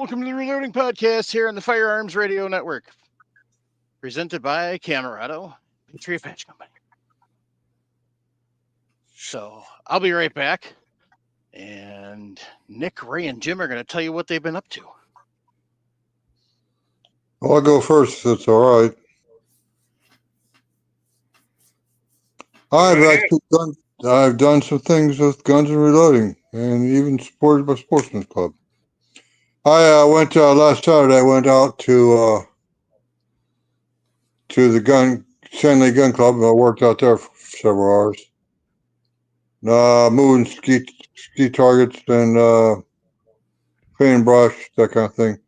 welcome to the Reloading Podcast here on the Firearms Radio Network, presented by Camerado Patriot Patch Company. So I'll be right back, and Nick, Ray, and Jim are going to tell you what they've been up to. Well, I'll go first if that's all right. I've done some things with Guns and Reloading, and even supported by Sportsman's Club. I went last Saturday. I went out to the Sand Lake Gun Club. I worked out there for several hours, moving ski targets and cleaning brush, that kind of thing.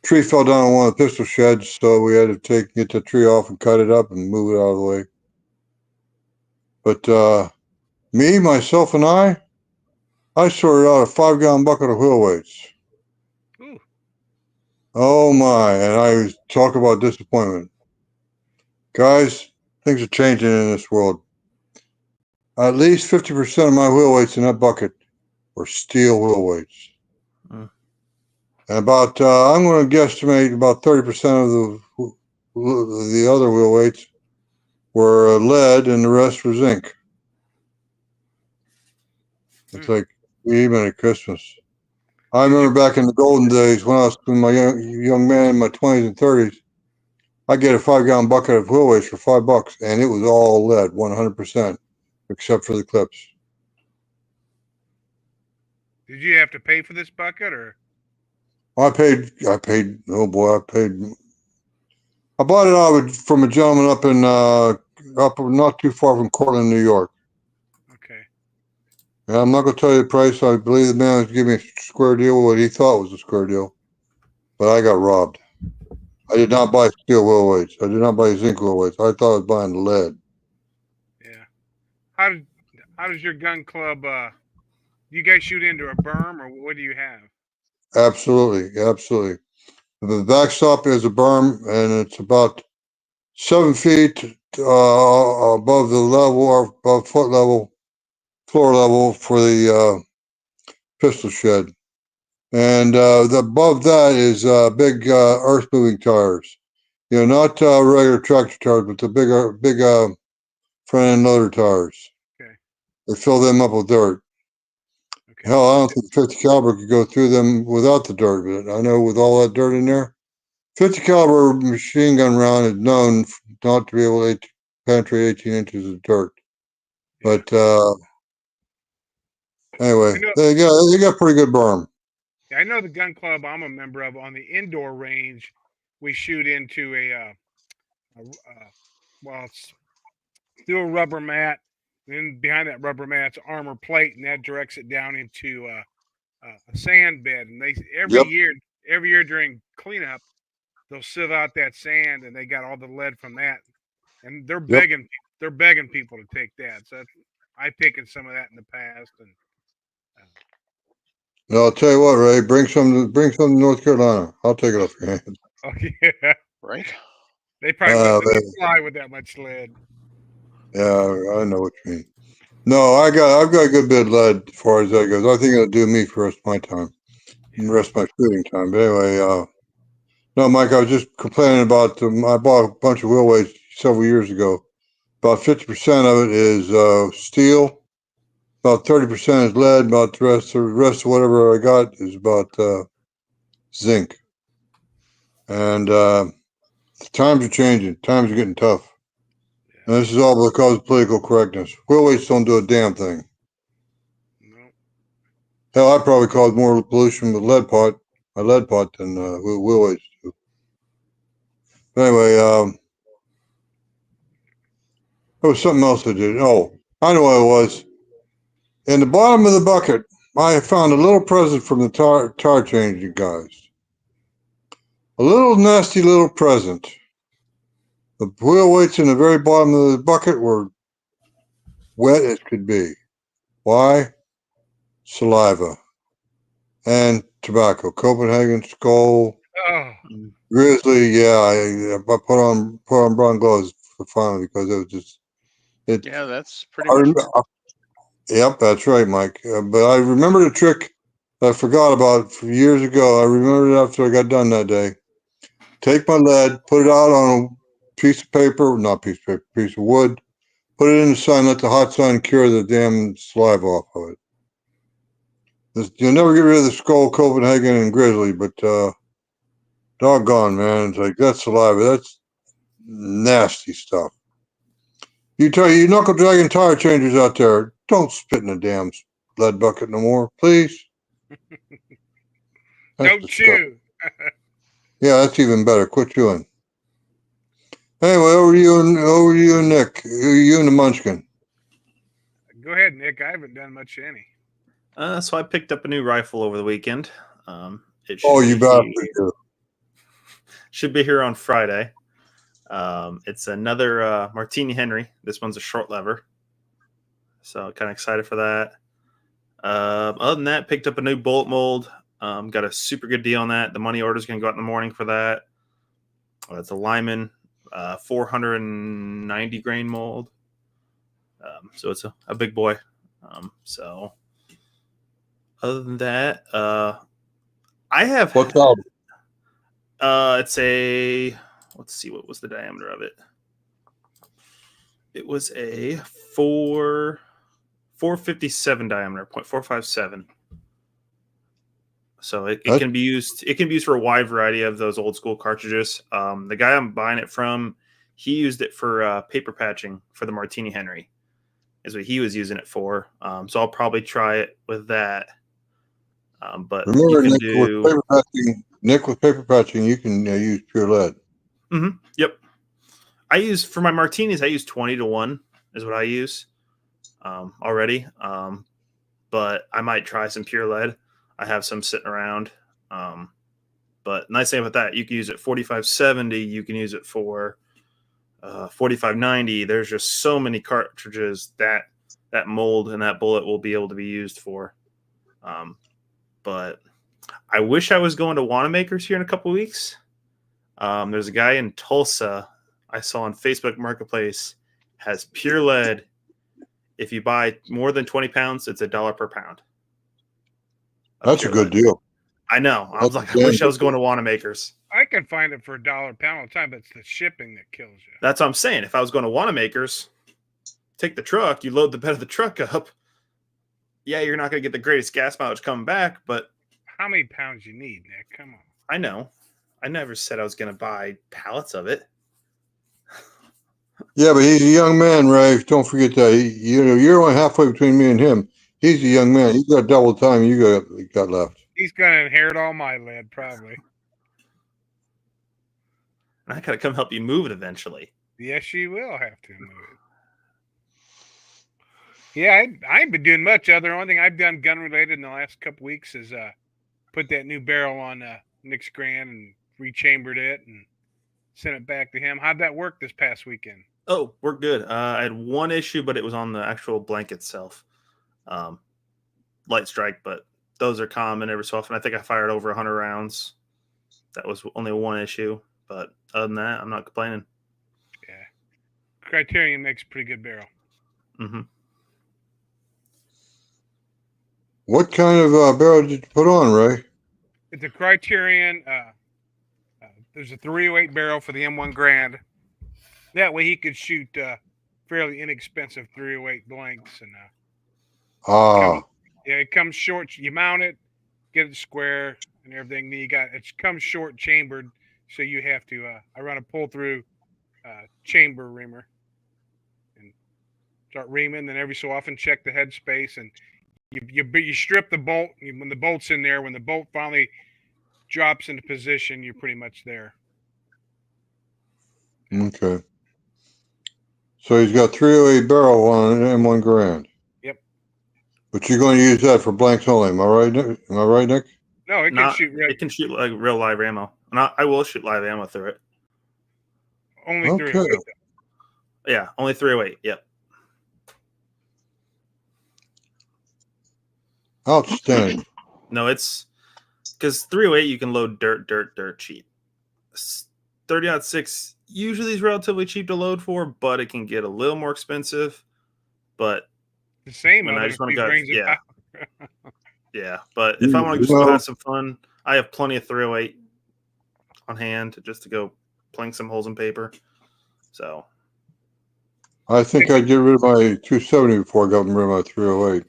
Tree fell down on one of the pistol sheds, so we had to get the tree off and cut it up and move it out of the way. But me, myself, and I sorted out a 5-gallon bucket of wheel weights. Ooh. Oh my! And I talk about disappointment, guys. Things are changing in this world. At least 50% of my wheel weights in that bucket were steel wheel weights. And about, I'm going to guesstimate about 30% of the other wheel weights were lead and the rest were zinc. It's like even at Christmas. I remember back in the golden days when I was my young man in my 20s and 30s, I get a 5-gallon bucket of wheel weights for $5, and it was all lead, 100%, except for the clips. Did you have to pay for this bucket, or? I paid. Oh boy, I bought it out from a gentleman up not too far from Cortland, New York. Okay. And I'm not going to tell you the price. I believe the man was giving me a square deal, what he thought was a square deal, but I got robbed. I did not buy steel wheel weights. I did not buy zinc wheel weights. I thought I was buying lead. Yeah. How does your gun club? Do you guys shoot into a berm, or what do you have? Absolutely. The backstop is a berm, and it's about 7 feet above the level, or above floor level for the pistol shed. And above that is big earth-moving tires. You know, not regular tractor tires, but the big front-end loader tires. Okay. They fill them up with dirt. Okay. Hell, I don't think 50 caliber could go through them without the dirt. But I know with all that dirt in there, 50 caliber machine gun round is known not to be able to penetrate 18 inches of dirt. But anyway, they got pretty good berm. Yeah, I know the gun club I'm a member of. On the indoor range, we shoot into it's through a rubber mat. Then behind that rubber mat's armor plate, and that directs it down into a sand bed. And they every year during cleanup, they'll sieve out that sand, and they got all the lead from that. And they're begging people to take that. So I've taken some of that in the past. And I'll tell you what, Ray, bring some to North Carolina. I'll take it off your hands. Oh yeah, right. They probably wouldn't fly with that much lead. Yeah, I know what you mean. No, I've got a good bit of lead as far as that goes. I think it'll do me for the rest of my time, the rest of my shooting time. But anyway, no, Mike, I was just complaining about. I bought a bunch of wheel weights several years ago. About 50% of it is steel. About 30% is lead. About the rest of whatever I got is about zinc. And times are changing. Times are getting tough. And this is all because of political correctness. Wheel weights don't do a damn thing. No. Hell, I probably caused more pollution with lead pot than wheel weights do. But anyway, there was something else I did. Oh, I know what it was. In the bottom of the bucket, I found a little present from the tire changing guys. A little nasty little present. The wheel weights in the very bottom of the bucket were wet as could be. Why? Saliva and tobacco. Copenhagen, Skull, Grizzly. Yeah, I put on brown gloves for fun because it was just. That's pretty much. Yep, that's right, Mike. But I remember the trick I forgot about years ago. I remembered it after I got done that day. Take my lead, put it out on a piece of paper, not piece of paper, piece of wood, put it in the sun, let the hot sun cure the damn saliva off of it. You'll never get rid of the Skull, Copenhagen, and Grizzly, but doggone, man. It's like, that's saliva. That's nasty stuff. You tell you knuckle dragging tire changers out there, don't spit in the damn lead bucket no more, please. Don't chew. Yeah, that's even better. Quit chewing. Anyway, over to you and Nick. You and the Munchkin. Go ahead, Nick. I haven't done much any. So I picked up a new rifle over the weekend. It You bastard. should be here on Friday. It's another Martini Henry. This one's a short lever. So kind of excited for that. Other than that, picked up a new bullet mold. Got a super good deal on that. The money order is going to go out in the morning for that. It's a Lyman 490 grain mold. So it's a big boy. So other than that, I have. What's up? It's a. Let's see, what was the diameter of it? It was a 457 diameter, 0.457. So it can be used. It can be used for a wide variety of those old school cartridges. The guy I'm buying it from, he used it for paper patching for the Martini Henry, is what he was using it for. So I'll probably try it with that. But remember, you can Nick, with paper patching, you can use pure lead. Mm-hmm. Yep. I use for my martinis. I use 20-1 is what I use already. But I might try some pure lead. I have some sitting around. But nice thing about that, you can use it 4570. You can use it for 4590. There's just so many cartridges that mold and that bullet will be able to be used for. But I wish I was going to Wanamaker's here in a couple weeks. There's a guy in Tulsa I saw on Facebook Marketplace has pure lead. If you buy more than 20 pounds, it's $1 per pound. That's a good deal. I know. I was like, I wish I was going to Wanamaker's. I can find it for $1 a pound all the time, but it's the shipping that kills you. That's what I'm saying. If I was going to Wanamaker's, take the truck, you load the bed of the truck up. Yeah, you're not going to get the greatest gas mileage coming back, but how many pounds you need, Nick? Come on. I know. I never said I was going to buy pallets of it. Yeah, but he's a young man, Ray. Don't forget that. You're only halfway between me and him. He's a young man. He's got double time you got left. He's going to inherit all my lead, probably. And I got to come help you move it eventually. Yes, you will have to move it. Yeah, I ain't been doing much. The only thing I've done gun-related in the last couple weeks is put that new barrel on Nick's Grand and rechambered it and sent it back to him. How'd that work this past weekend? Oh, we're good. I had one issue, but it was on the actual blank itself. Light strike, but those are common every so often. I think I fired over 100 rounds. That was only one issue, but other than that, I'm not complaining. Yeah. Criterion makes a pretty good barrel. Mm-hmm. What kind of barrel did you put on, Ray? It's a Criterion. There's a 308 barrel for the M1 Grand. That way he could shoot fairly inexpensive 308 blanks. And it comes short. You mount it, get it square and everything. Then it comes short chambered. So you have to, I run a pull through chamber reamer and start reaming. Then every so often check the head space and you strip the bolt. When the bolt's in there, when the bolt finally drops into position, you're pretty much there. Okay. So he's got 308 barrel on an M1 Grand. Yep. But you're going to use that for blanks only. Am I right, Nick? No, it can shoot. It can shoot like real live ammo, and I will shoot live ammo through it. Only 308. Yeah, only 308. Yep. Outstanding. No, it's because 308 you can load dirt cheap. 30-06 usually is relatively cheap to load for, but it can get a little more expensive. But the same. when I just want to go, yeah. Yeah, but if I want to just go have some fun, I have plenty of 308 on hand just to go playing some holes in paper. So I think I'd get rid of my 270 before I got rid of my 308.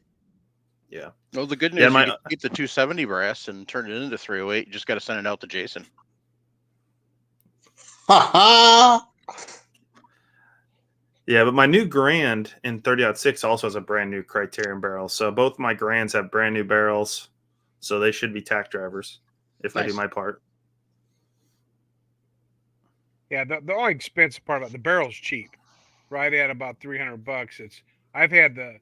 yeah. Well, the good news Yeah, is you can keep the 270 brass and turn it into 308. You just got to send it out to Jason. Yeah, but my new Grand in 30-06 also has a brand new Criterion barrel. So both my Grands have brand new barrels. So they should be tack drivers if I do Nice. my part. Yeah, the only expensive part about the barrel's cheap, right at about $300. I've had the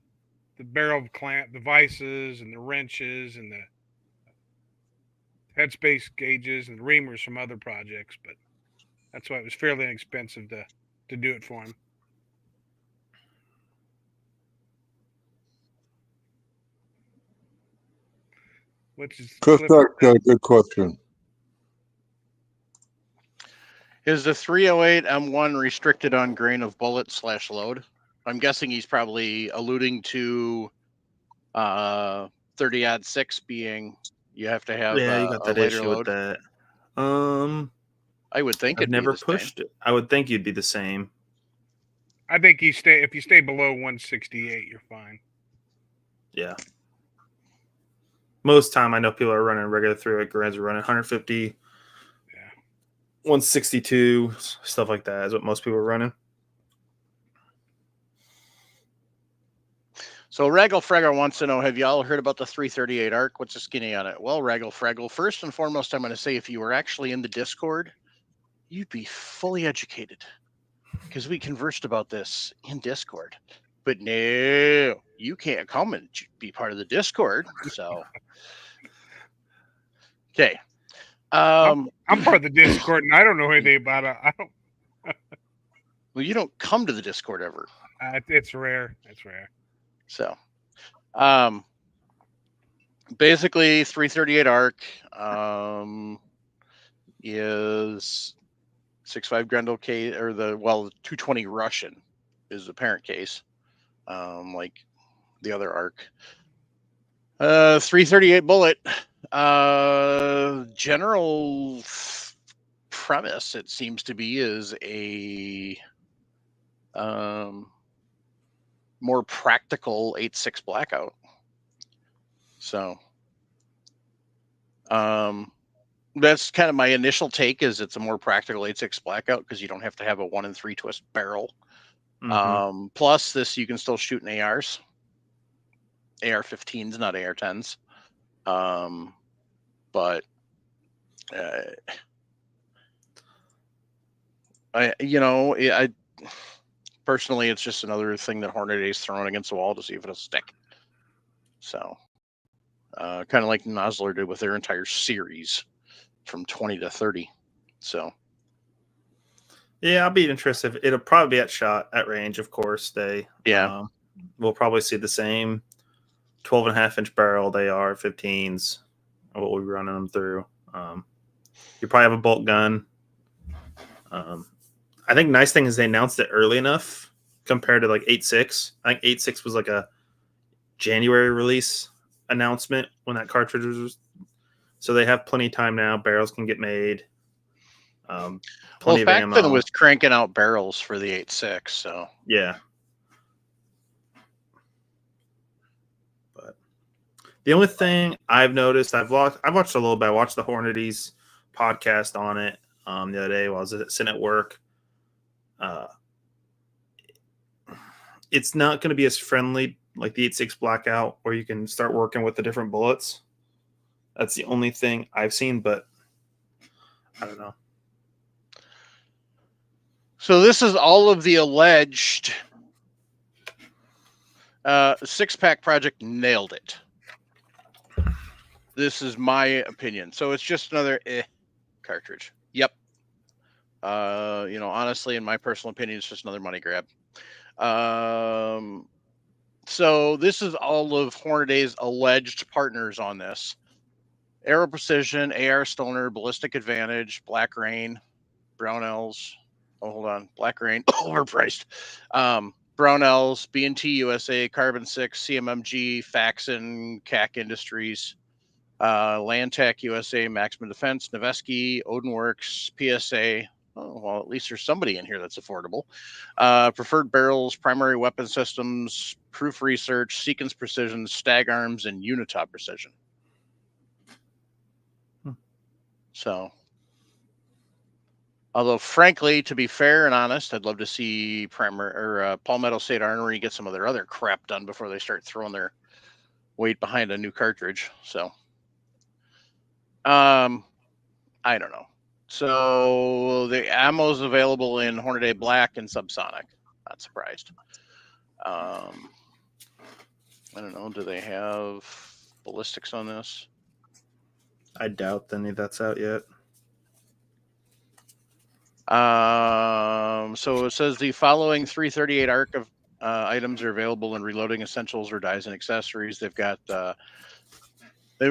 barrel clamp, the vices, and the wrenches, and the headspace gauges and reamers from other projects, but that's why it was fairly inexpensive to do it for him. Which is Chris, good question. Is the 308 M1 restricted on grain of bullet / load? I'm guessing he's probably alluding to 30-06 being you have to have Yeah, you got a that later issue load. with that. I would think I've it'd never be the same. pushed it. I would think you'd be the same. I think if you stay below 168, you're fine. Yeah. Most time I know people are running regular 308 Grands are running 150, 162, stuff like that is what most people are running. So Raggle Fraggle wants to know, have y'all heard about the 338 ARC? What's the skinny on it? Well, Raggle Fraggle, first and foremost, I'm going to say if you were actually in the Discord, you'd be fully educated because we conversed about this in Discord. But no, you can't come and be part of the Discord. So, okay. I'm part of the Discord, and I don't know anything about it. I don't. Well, you don't come to the Discord ever. It's rare. It's rare. So, basically, 338 ARC is 6.5 Grendel case, or the 220 Russian is the parent case, like the other ARC. 338 bullet. General premise, it seems to be, is a more practical 8.6 blackout. So, that's kind of my initial take. Is it's a more practical 8.6 blackout because you don't have to have a 1 3 twist barrel. Mm-hmm. Plus, this you can still shoot in ARs, AR-15s, not AR-10s. But I personally, it's just another thing that Hornady throwing against the wall to see if it'll stick. So, kind of like Nosler did with their entire series from 20 to 30. So, yeah, I'll be interested. It'll probably be at range, of course. We'll probably see the same 12.5-inch barrel they are 15s. What we're running them through. You probably have a bolt gun. I think nice thing is they announced it early enough compared to like 8.6. I think 8.6 was like a January release announcement when that cartridge was. So they have plenty of time now. Barrels can get made. Plenty of ammo. Then it was cranking out barrels for the 8.6. So yeah. But the only thing I've noticed, I've watched a little bit. I watched the Hornady's podcast on it the other day while I was sitting at work. It's not going to be as friendly like the 8.6 blackout where you can start working with the different bullets. That's the only thing I've seen, but I don't know. So this is all of the alleged 6-pack project nailed it. This is my opinion. So it's just another cartridge. Yep. Honestly, in my personal opinion, it's just another money grab. So this is all of Hornady's alleged partners on this. Aero Precision, AR Stoner, Ballistic Advantage, Black Rain, Brownells. Oh, hold on. Black Rain, overpriced. Brownells, B&T USA, Carbon 6, CMMG, Faxon, CAC Industries, Landtech USA, Maximum Defense, Noveski, Odinworks, PSA. Oh, well, at least there's somebody in here that's affordable. Preferred Barrels, Primary Weapon Systems, Proof Research, Sequence Precision, Stag Arms, and Unitop Precision. So, although frankly, to be fair and honest, I'd love to see Palmetto State Armory get some of their other crap done before they start throwing their weight behind a new cartridge. So, I don't know. So the ammo is available in Hornady Black and Subsonic. Not surprised. I don't know. Do they have ballistics on this? I doubt any of that's out yet. So it says the following 338 ARC of items are available in Reloading Essentials or Dies and Accessories. They've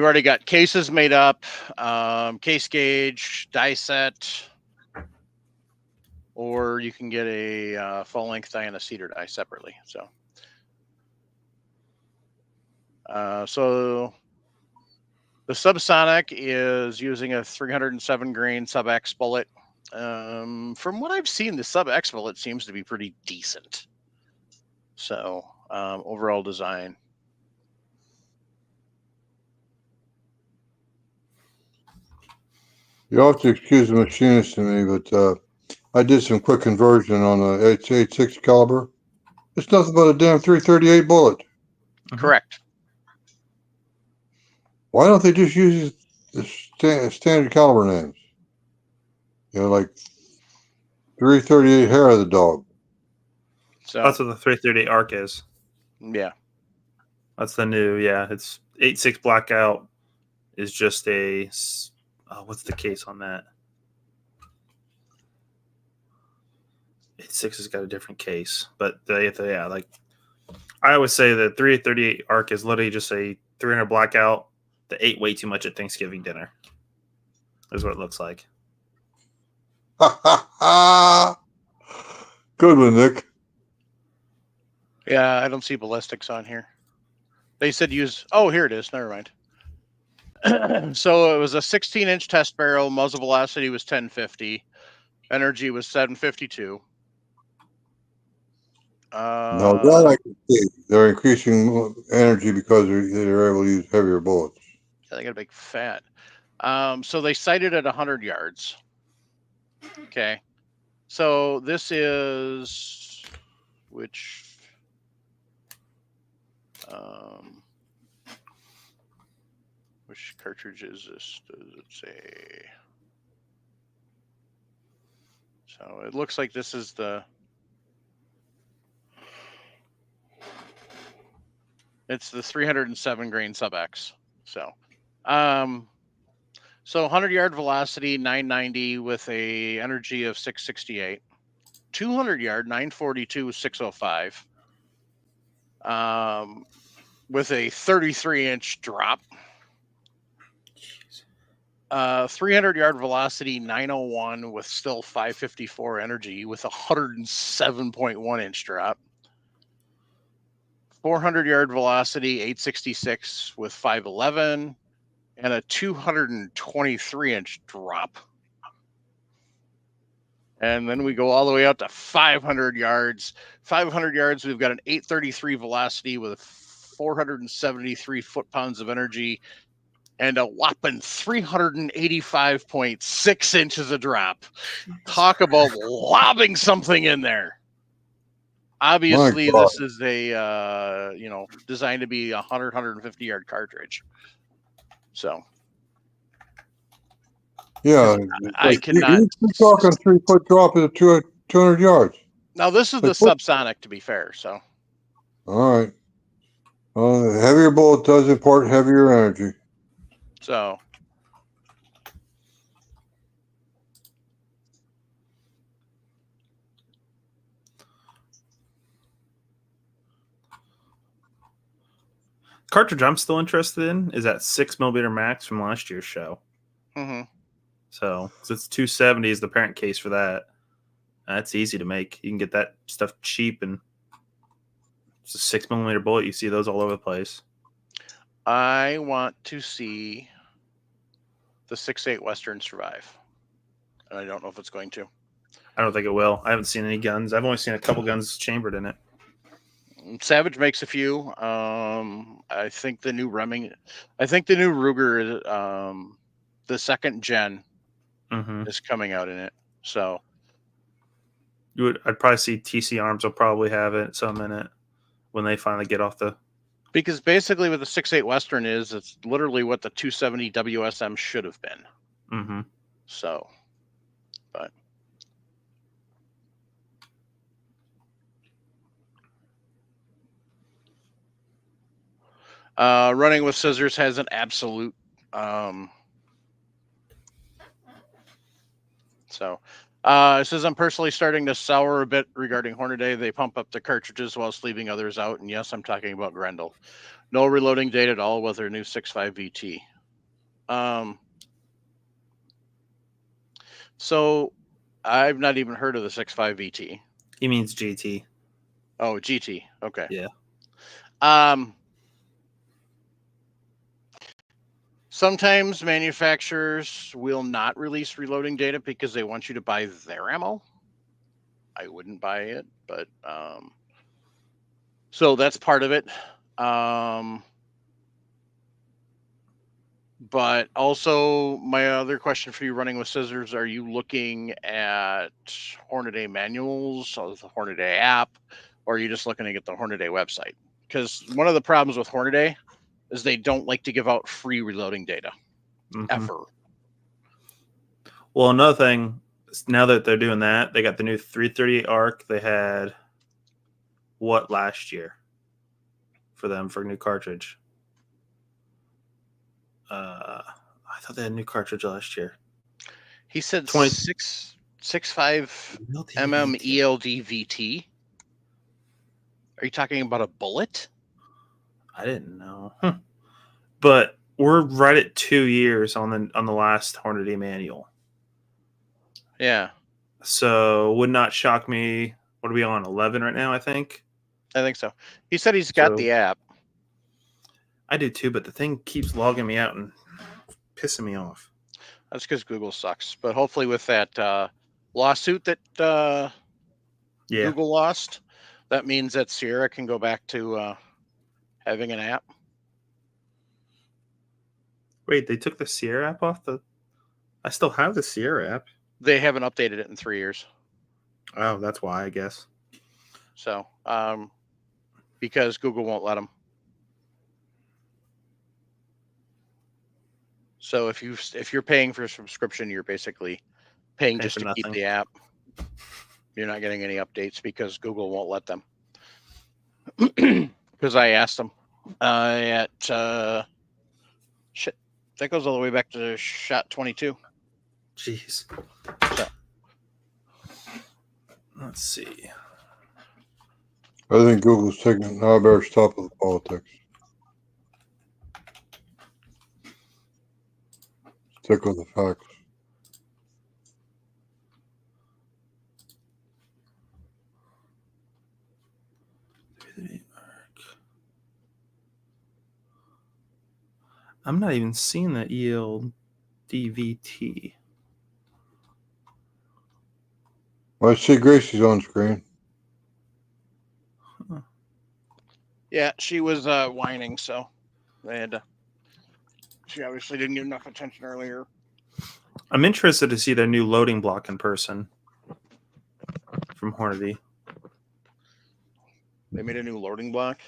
already got cases made up, case gauge, die set, or you can get a full length die and a cedar die separately. So the Subsonic is using a 307 grain Sub X bullet. From what I've seen, the Sub X bullet seems to be pretty decent. So overall design. You'll have to excuse the machinist to me, but I did some quick conversion on a 8.6 caliber. It's nothing but a damn 338 bullet. Correct. Why don't they just use the standard caliber names? You know, like 338 hair of the dog. So That's what the 338 ARC is. yeah. That's the new, it's 8.6 blackout is just a, what's the case on that? 8.6 has got a different case, but like I always say that 338 ARC is literally just a 300 blackout that ate way too much at Thanksgiving dinner. Is what it looks like. Ha ha ha! Good one, Nick. Yeah, I don't see ballistics on here. They said use. Oh, here it is. Never mind. So it was a 16-inch test barrel. Muzzle velocity was 1050. Energy was 752. No, that I can see. They're increasing energy because they're able to use heavier bullets. They got a big fat. So they sighted at 100 yards. Okay. So this is which cartridge is this? Does it say? So it looks like this is it's the 307 grain Sub X. So 100-yard velocity 990 with a energy of 668. 200-yard 942 605. With a 33-inch drop. 300-yard velocity 901 with still 554 energy with a 107.1-inch drop. 400-yard velocity 866 with 511 and a 223-inch drop. And then we go all the way out to 500 yards. 500 yards, we've got an 833 velocity with 473 foot-pounds of energy and a whopping 385.6 inches of drop. Talk about lobbing something in there. Obviously, this is a, designed to be a 150-yard cartridge. So. Yeah. I cannot. You're talking 3-foot drop at 200 yards. Now, this is the Subsonic, to be fair. So. All right. Heavier bullet does impart heavier energy. So. Cartridge I'm still interested in is that 6mm max from last year's show. Mm-hmm. So it's 270 is the parent case for that. That's easy to make. You can get that stuff cheap and It's a 6mm bullet. You see those all over the place. I want to see the 6.8 Western survive, and I don't know if it's going to. I don't think it will. I haven't seen any guns. I've only seen a couple guns chambered in it. Savage makes a few. I think the new Ruger is the 2nd gen Mm-hmm. is coming out in it. So I'd probably see TC Arms will probably have some in it when they finally get off the. because basically what the 6.8 Western is, it's literally what the 270 WSM should have been. Mm-hmm. So, but Running with Scissors has an absolute. It says, I'm personally starting to sour a bit regarding Hornady. They pump up the cartridges whilst leaving others out. And yes, I'm talking about Grendel. No reloading date at all with their new 6.5 VT. So I've not even heard of the 6.5 VT. He means GT. Oh, GT. Okay. Yeah. Sometimes manufacturers will not release reloading data because they want you to buy their ammo. I wouldn't buy it, but so that's part of it. But also, my other question for you, Running with Scissors, are you looking at Hornady manuals or the Hornady app, or are you just looking at the Hornady website? Because one of the problems with Hornady is they don't like to give out free reloading data ever. Well, another thing, now that they're doing that, they got the new 338 ARC. They had what last year for them for a new cartridge? I thought they had a new cartridge last year. He said 6.5 ELD VT. Are you talking about a bullet? I didn't know. But we're right at 2 years on the last Hornady manual. Yeah. So would not shock me. What are we on? 11 right now, I think. I think so. He said he's got the app. I do too, but the thing keeps logging me out and pissing me off. That's because Google sucks. But hopefully with that lawsuit that Google lost, that means that Sierra can go back to having an app. Wait, they took the Sierra app off the... I still have the Sierra app. They haven't updated it in 3 years. Oh, that's why, I guess. So, because Google won't let them. So if you're paying for a subscription, you're basically paying just to keep the app. You're not getting any updates because Google won't let them. Because I asked them that goes all the way back to Shot 22. Jeez. So, let's see. I think Google's taking. I better stop with the politics. Stick with the facts. I'm not even seeing the ELDVT. Well, I see Gracie's on screen. Huh. Yeah, she was whining, so they had to. She obviously didn't get enough attention earlier. I'm interested to see their new loading block in person from Hornady. They made a new loading block?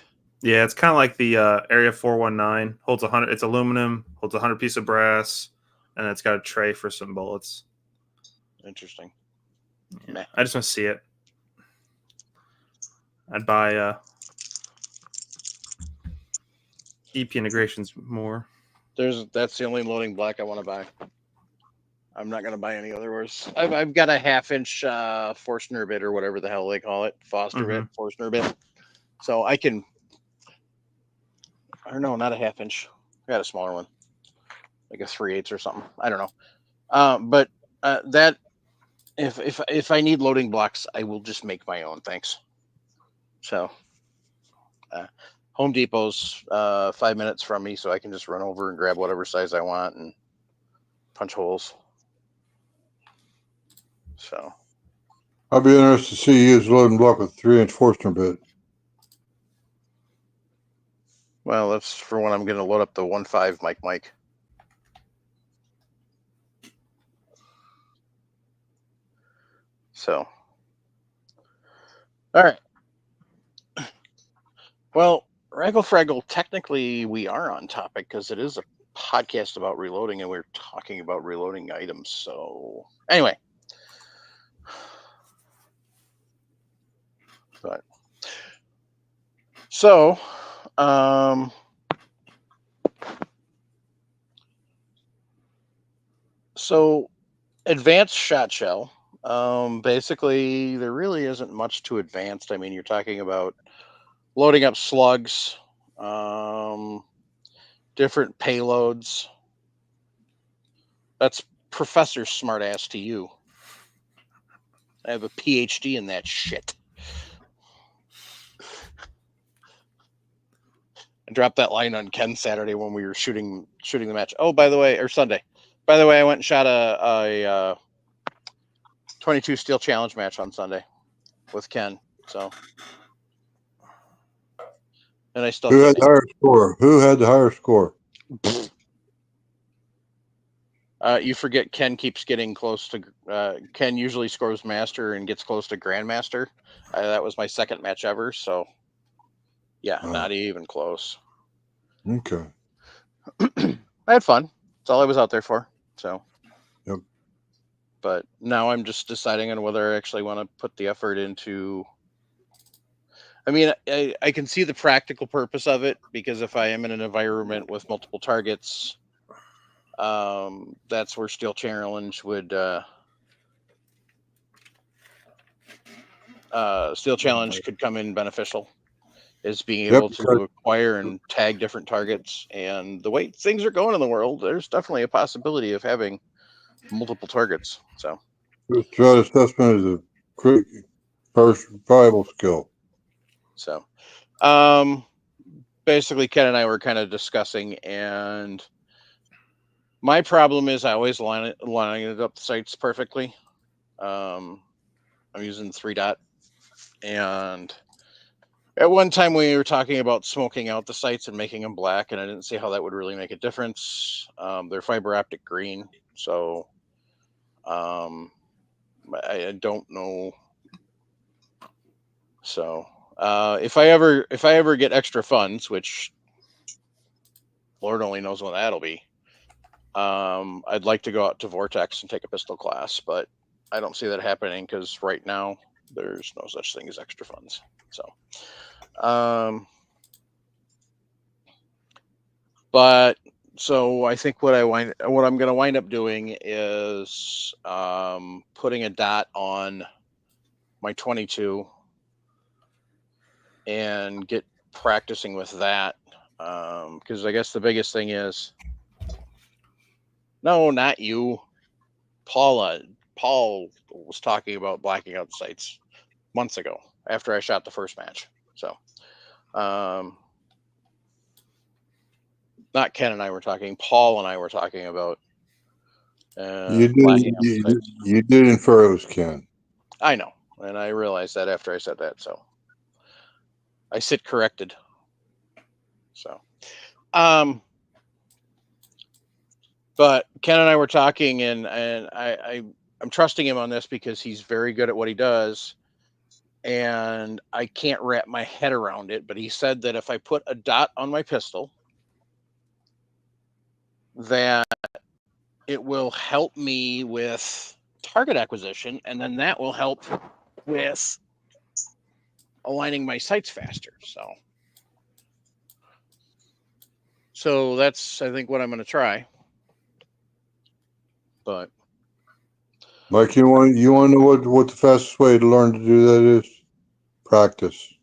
Yeah, it's kind of like the Area 419. Holds 100. It's aluminum, holds 100 piece of brass, and it's got a tray for some bullets. Interesting. Yeah, I just want to see it. I'd buy EP Integrations more. That's the only loading block I want to buy. I'm not going to buy any others. I've got a 1/2-inch Forstner bit or whatever the hell they call it. Forstner bit. So I can, or no, not a 1/2-inch. I got a smaller one, like a 3/8 or something. I don't know. But that if I need loading blocks, I will just make my own. Thanks. So Home Depot's 5 minutes from me, so I can just run over and grab whatever size I want and punch holes. So I'd be interested to see you use loading block with 3-inch Forstner bit. well, that's for when I'm going to load up the 1.5 Mike. So, all right. Well, Raggle Fraggle, technically we are on topic because it is a podcast about reloading and we're talking about reloading items. So, anyway. But, so, advanced shot shell. Basically, there really isn't much to advanced. I mean, you're talking about loading up slugs, different payloads. That's Professor Smartass to you. I have a PhD in that shit. I dropped that line on Ken Saturday when we were shooting the match. Oh, by the way, or Sunday. By the way, I went and shot a 22 Steel Challenge match on Sunday with Ken. So, and I still. Who had the higher score? Who had the higher score? You forget Ken keeps getting close to. Ken usually scores master and gets close to grandmaster. That was my second match ever. So, yeah, not even close. Okay. I had fun. That's all I was out there for. So. Yep. But now I'm just deciding on whether I actually want to put the effort into. I mean, I can see the practical purpose of it because if I am in an environment with multiple targets, that's where Steel Challenge would. Steel Challenge could come in beneficial, is being able to acquire and tag different targets. And the way things are going in the world, there's definitely a possibility of having multiple targets. So, threat assessment is a first viable skill. So, basically, Ken and I were kind of discussing, and my problem is I always line it up the sights perfectly. I'm using 3-dot, and at one time we were talking about smoking out the sights and making them black, and I didn't see how that would really make a difference. They're fiber optic green, so I don't know. So if I ever get extra funds, which Lord only knows when that'll be, I'd like to go out to Vortex and take a pistol class, but I don't see that happening because right now there's no such thing as extra funds. So, but so I think what I'm going to wind up doing is putting a dot on my 22 and get practicing with that. Because I guess the biggest thing is, no, not you, Paul was talking about blacking out sights months ago after I shot the first match. So, not Ken and I were talking, Paul and I were talking about blacking out sights. You did infer it was Ken. I know, and I realized that after I said that. So, I sit corrected. So, but Ken and I were talking, and I'm trusting him on this because he's very good at what he does, and I can't wrap my head around it. But he said that if I put a dot on my pistol, that it will help me with target acquisition, and then that will help with aligning my sights faster. So that's, I think, what I'm going to try. But Mike, you want to know what the fastest way to learn to do that is? Practice,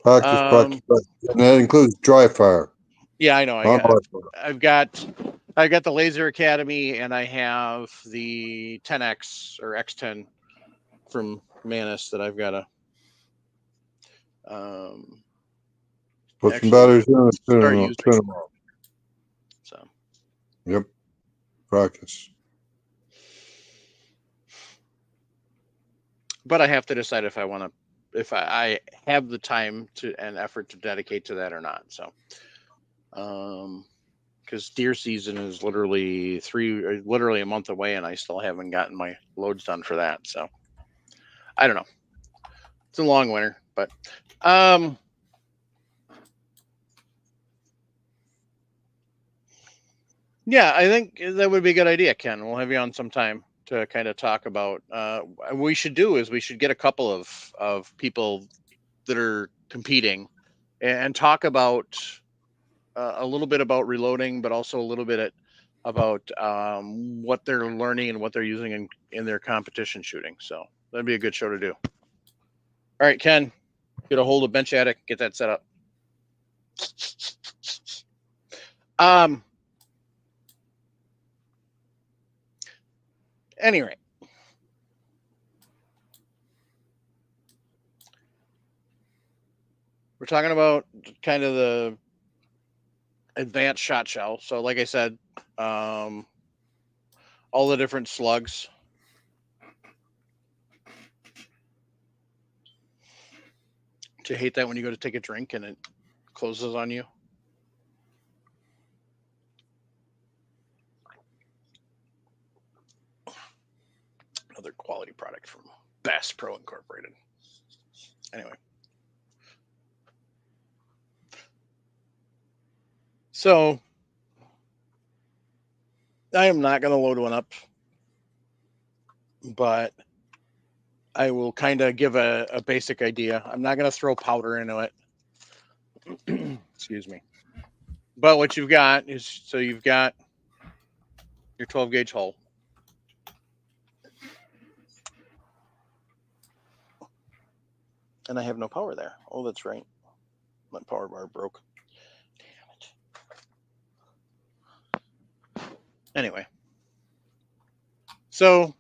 practice, and that includes dry fire. Yeah, I know. I've got the Laser Academy, and I have the 10X or X10 from Manus that I've got to Put some actually batteries in and start turn using them it. off. So Yep. Practice. but I have to decide if I want to, if I have the time to and effort to dedicate to that or not. So, because deer season is literally literally a month away, and I still haven't gotten my loads done for that. So, I don't know. It's a long winter, but yeah, I think that would be a good idea, Ken. We'll have you on sometime to kind of talk about. We should do is we should get a couple of people that are competing and talk about a little bit about reloading, but also a little bit about what they're learning and what they're using in their competition shooting. So that'd be a good show to do. All right, Ken, get a hold of Bench Attic, get that set up. Anyway, we're talking about kind of the advanced shot shell. So, like I said, all the different slugs. Do you hate that when you go to take a drink and it closes on you? Another quality product from Bass Pro Incorporated. Anyway. So I am not going to load one up, but I will kind of give a basic idea. I'm not going to throw powder into it. Excuse me. But what you've got is, so you've got your 12 gauge hull. And I have no power there. Oh, that's right. My power bar broke. Damn it. Anyway. So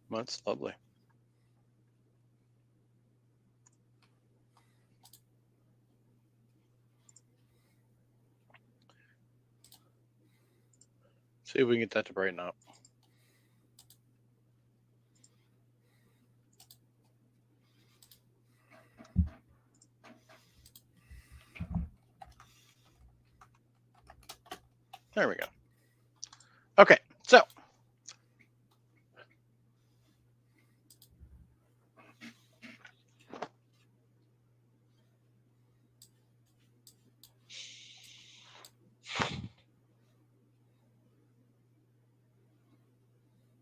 that's lovely. See if we can get that to brighten up. There we go. Okay, so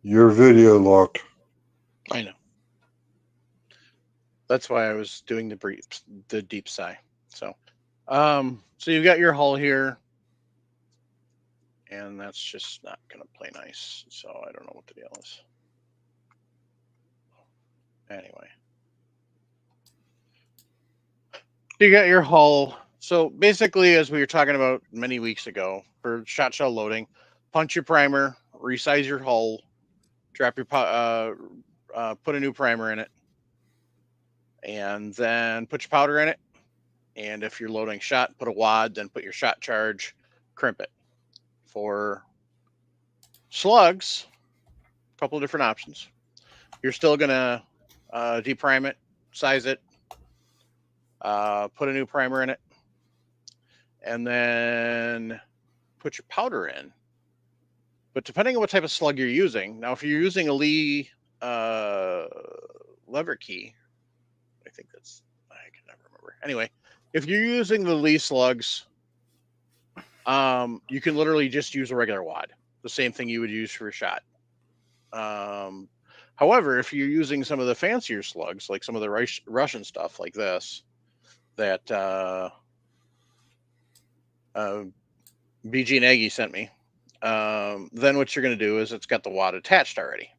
Your video locked. I know. That's why I was doing the deep sigh. So you've got your hull here, and that's just not going to play nice. So I don't know what the deal is. Anyway, you got your hull. So basically, as we were talking about many weeks ago, for shot shell loading, punch your primer, resize your hull, drop your put a new primer in it, and then put your powder in it. And if you're loading shot, put a wad, then put your shot charge, crimp it. For slugs, a couple of different options. You're still gonna deprime it, size it, put a new primer in it, and then put your powder in. But depending on what type of slug you're using, now if you're using a Lee lever key, I think that's, I can never remember. Anyway, if you're using the Lee slugs, you can literally just use a regular wad, the same thing you would use for a shot. However, if you're using some of the fancier slugs, like some of the Russian stuff like this, that BG Nagy sent me, then what you're going to do is it's got the wad attached already.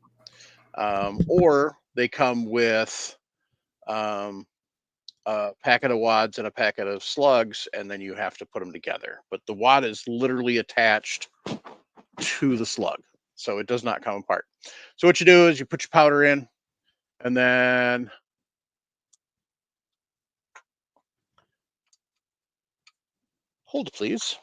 Or they come with a a packet of wads and a packet of slugs, and then you have to put them together. But the wad is literally attached to the slug, so it does not come apart. So what you do is you put your powder in, and then hold, please.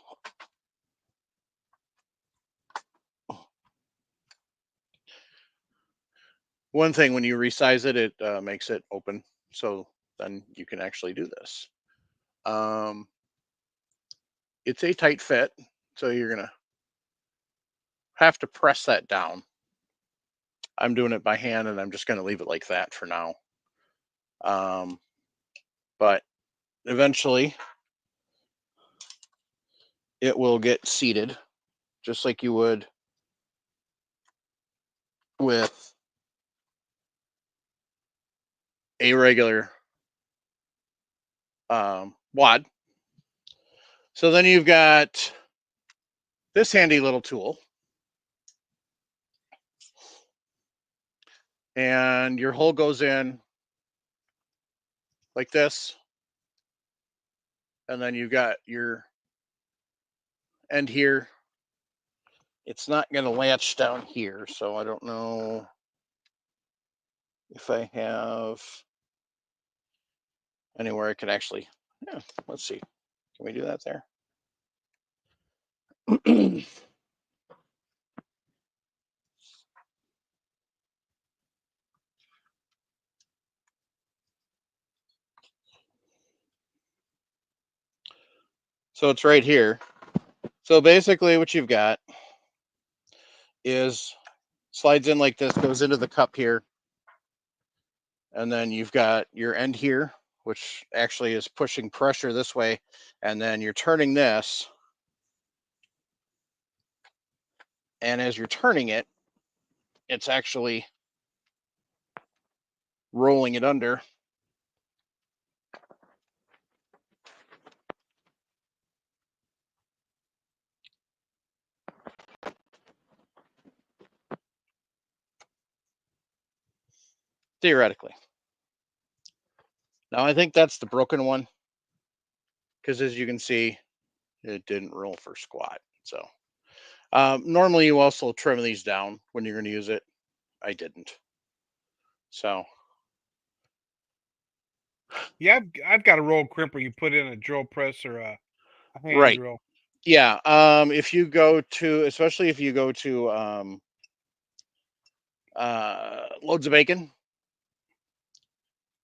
One thing, when you resize it, it makes it open, so then you can actually do this. It's a tight fit, so you're gonna have to press that down. I'm doing it by hand, and I'm just gonna leave it like that for now. But eventually it will get seated just like you would with a regular wad. So then you've got this handy little tool, and your hole goes in like this, and then you've got your end here. It's not going to latch down here, so I don't know if I have anywhere I could actually, yeah, let's see. Can we do that there? So it's right here. So basically what you've got is slides in like this, goes into the cup here. And then you've got your end here, which actually is pushing pressure this way. And then you're turning this. And as you're turning it, it's actually rolling it under. Theoretically. Now I think that's the broken one, because as you can see, it didn't roll for squat. So normally you also trim these down when you're going to use it. I didn't. So Yeah, I've got a roll crimper. You put in a drill press or a hand right. drill. Yeah. If you go to, especially if you go to Loads of Bacon,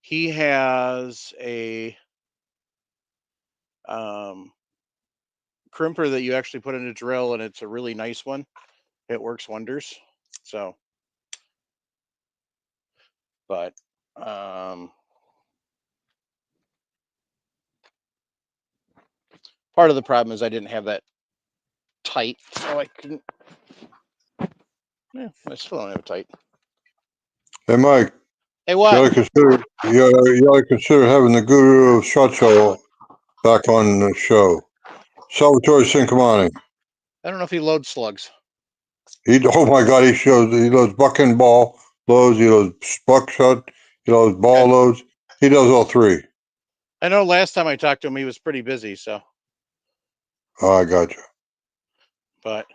he has a crimper that you actually put in a drill, and it's a really nice one. It works wonders. So, but part of the problem is I didn't have that tight, so I couldn't. Yeah, I still don't have it tight. Hey, Mike, Hey, you what? ought to consider having the guru of shot show back on the show. Salvatore Sincomani. I don't know if he loads slugs. Oh my God, he loads buck and ball loads, he loads buckshot, he loads ball Okay. loads. He does all three. I know last time I talked to him, he was pretty busy. So, Oh, I got you. but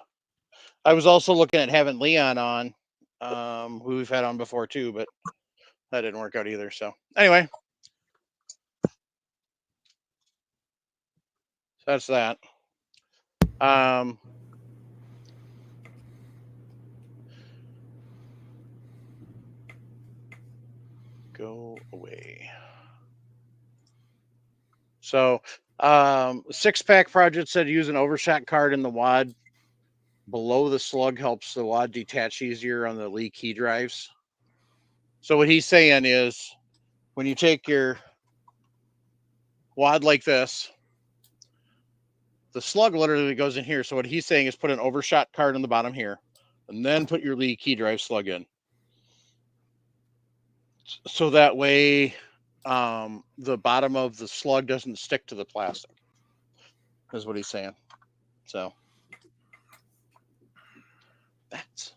I was also looking at having Leon on, who we've had on before too, but that didn't work out either. So anyway, that's that. Go away. So 6-pack project said use an overshot card in the wad below the slug, helps the wad detach easier on the Lee key drives. So what he's saying is when you take your wad like this, the slug literally goes in here. So what he's saying is put an overshot card on the bottom here, and then put your Lee key drive slug in. So that way the bottom of the slug doesn't stick to the plastic, is what he's saying. So that's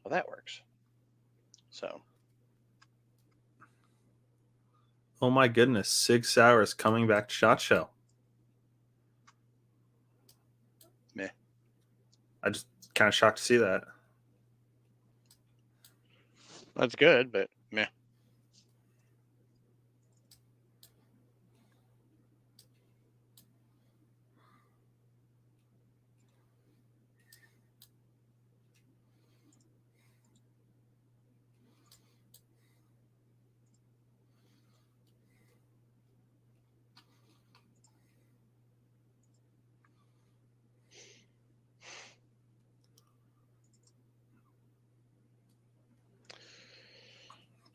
how that works. So Oh my goodness, Sig Sauer is coming back to SHOT Show. Meh. I just kind of shocked to see that. That's good, but meh.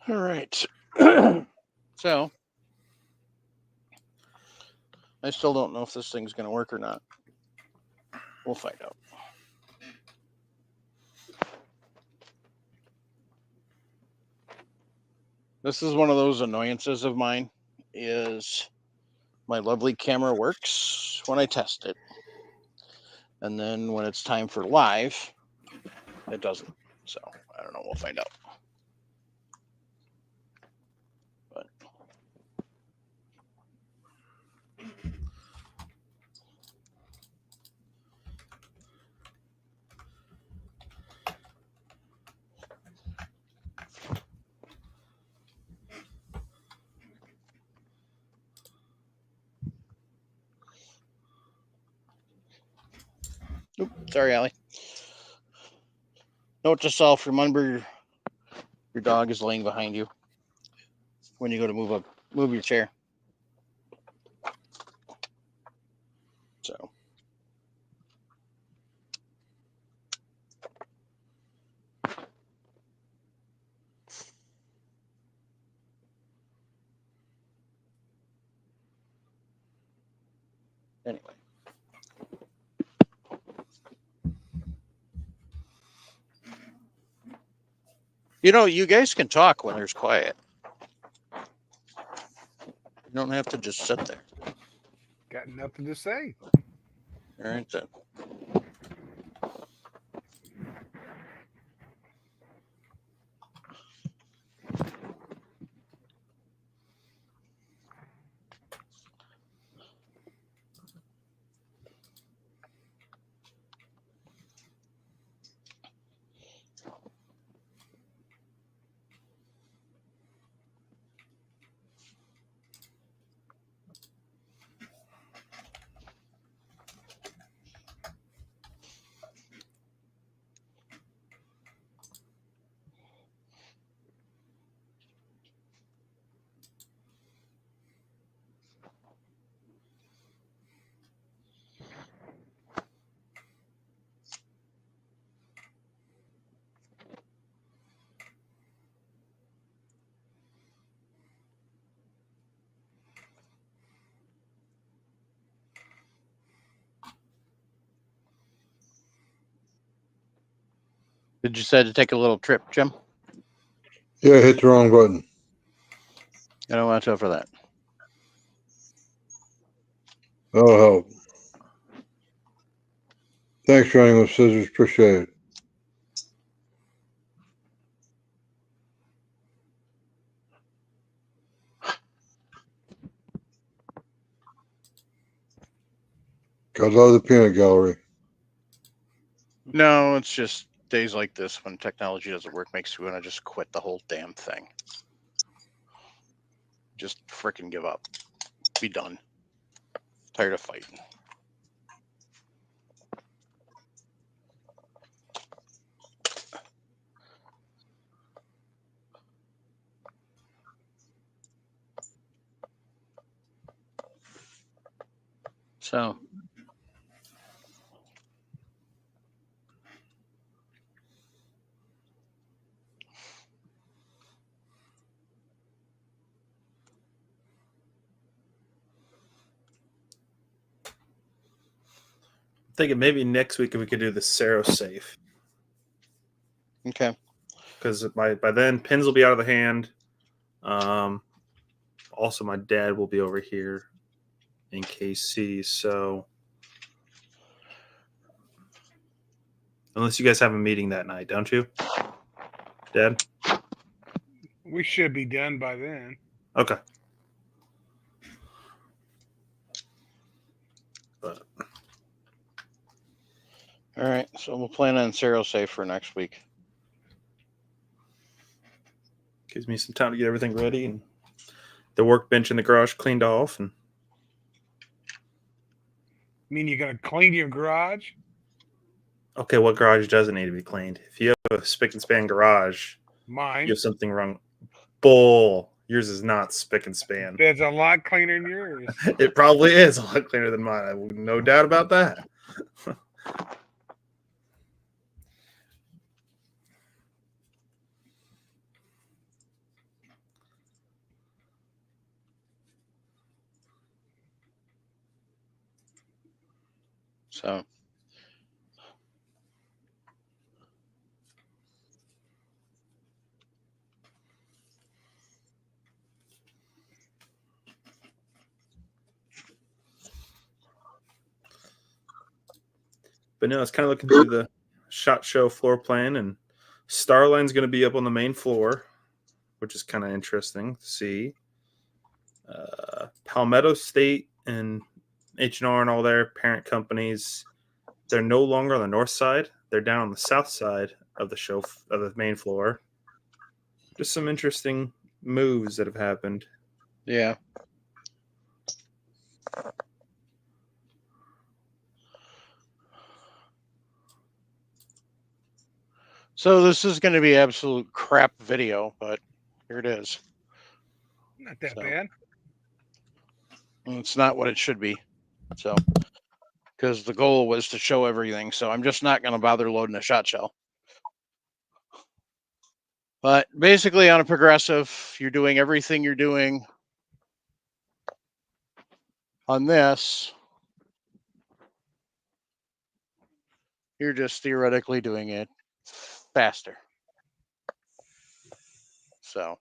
All right. So, I still don't know if this thing's going to work or not. We'll find out. This is one of those annoyances of mine, is my lovely camera works when I test it. And then when it's time for live, it doesn't. So, I don't know. We'll find out. But Oop, sorry, Allie. Note to self, remember your dog is laying behind you when you go to move your chair. So anyway. You know, you guys can talk when there's quiet. You don't have to just sit there. Got nothing to say. All right, then. Did you decide to take a little trip, Jim? Yeah, hit the wrong button. I don't want to for that. That'll help. Thanks, Running with Scissors. Appreciate it. God love the peanut gallery. No, it's just days like this when technology doesn't work makes you want to just quit the whole damn thing. Just frickin' give up. Be done. Tired of fighting. So, Thinking maybe next week if we could do the Sero safe, okay. because by then pins will be out of the hand. Also, my dad will be over here in KC, so unless you guys have a meeting that night, don't you, Dad? We should be done by then. Okay. All right, so we'll plan on Serial Safe for next week. Gives me some time to get everything ready and the workbench in the garage cleaned off. And mean you're gonna clean your garage? okay, what garage doesn't need to be cleaned? If you have a spick and span garage, Mine. you have something wrong. Bull. Yours is not spick and span. It's a lot cleaner than yours. It probably is a lot cleaner than mine. I have no doubt about that. So But no, it's kind of looking through the SHOT Show floor plan, and Starline's going to be up on the main floor, which is kind of interesting to see. Palmetto State and H&R and all their parent companies, they're no longer on the north side. They're down on the south side of the show, of the main floor. Just some interesting moves that have happened. yeah. So this is going to be absolute crap video, but here it is. Not that So. bad. And it's not what it should be. So, because the goal was to show everything, so I'm just not going to bother loading a shot shell. But basically, on a progressive, you're doing everything you're doing on this. You're just theoretically doing it faster. So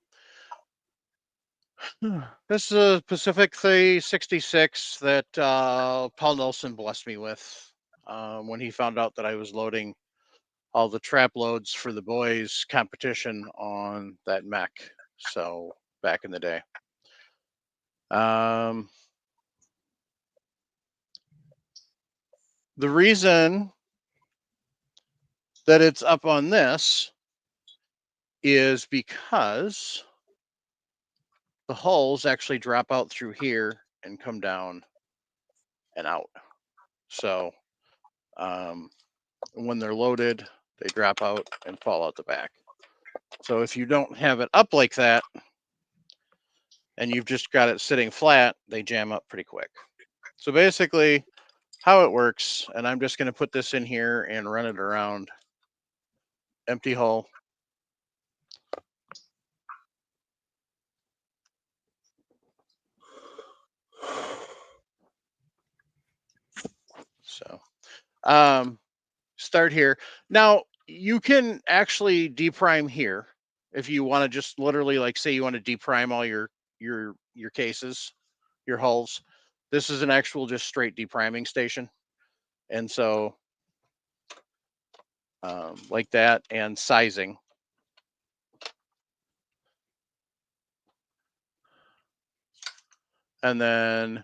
this is a Pacific 366 that Paul Nelson blessed me with when he found out that I was loading all the trap loads for the boys competition on that mech. So back in the day. The reason that it's up on this is because the hulls actually drop out through here and come down and out. So when they're loaded, they drop out and fall out the back. So if you don't have it up like that and you've just got it sitting flat, they jam up pretty quick. So basically how it works, and I'm just going to put this in here and run it around empty hull. So start here. Now you can actually deprime here if you want to just literally, like, say you want to deprime all your cases, your hulls. This is an actual just straight depriming station. And so like that, and sizing. And then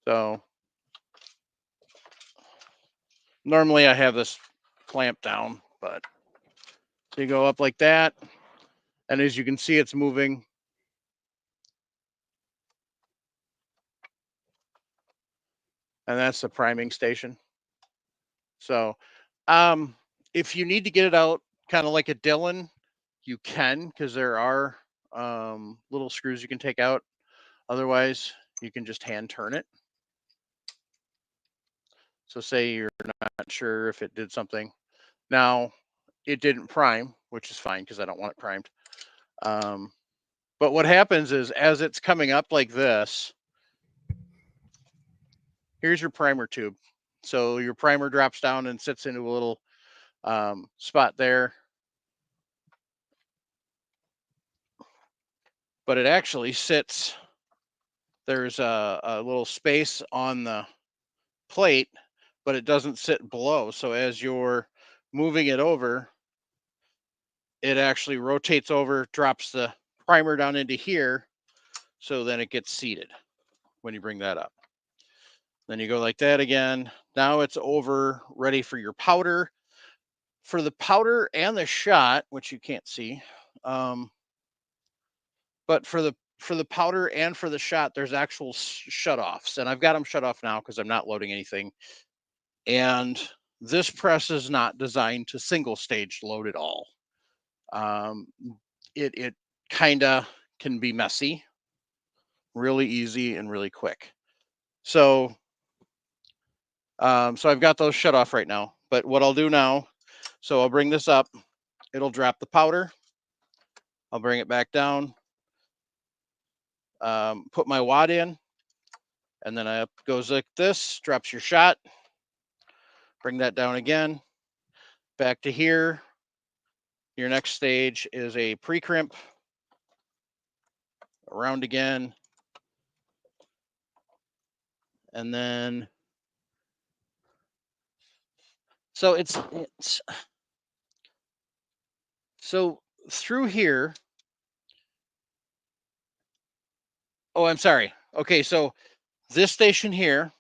so normally I have this clamped down, but so you go up like that. And as you can see, it's moving. And that's the priming station. So if you need to get it out kind of like a Dillon, you can, because there are little screws you can take out. Otherwise, you can just hand turn it. So say you're not sure if it did something. Now, it didn't prime, which is fine because I don't want it primed. But what happens is, as it's coming up like this, here's your primer tube. So your primer drops down and sits into a little spot there. But it actually sits, there's a little space on the plate, but it doesn't sit below. So as you're moving it over, it actually rotates over, drops the primer down into here. So then it gets seated when you bring that up. Then you go like that again. Now it's over, ready for your powder. For the powder and the shot, which you can't see, but for the powder and for the shot, there's actual shut-offs, and I've got them shut off now because I'm not loading anything. And this press is not designed to single stage load at all. It kind of can be messy, really easy and really quick. So I've got those shut off right now. But what I'll do now, so I'll bring this up. It'll drop the powder. I'll bring it back down. Put my wad in, and then it goes like this. Drops your shot. Bring that down again. Back to here. Your next stage is a pre-crimp. Around again. And then, so it's so through here. Oh, I'm sorry. Okay, so this station here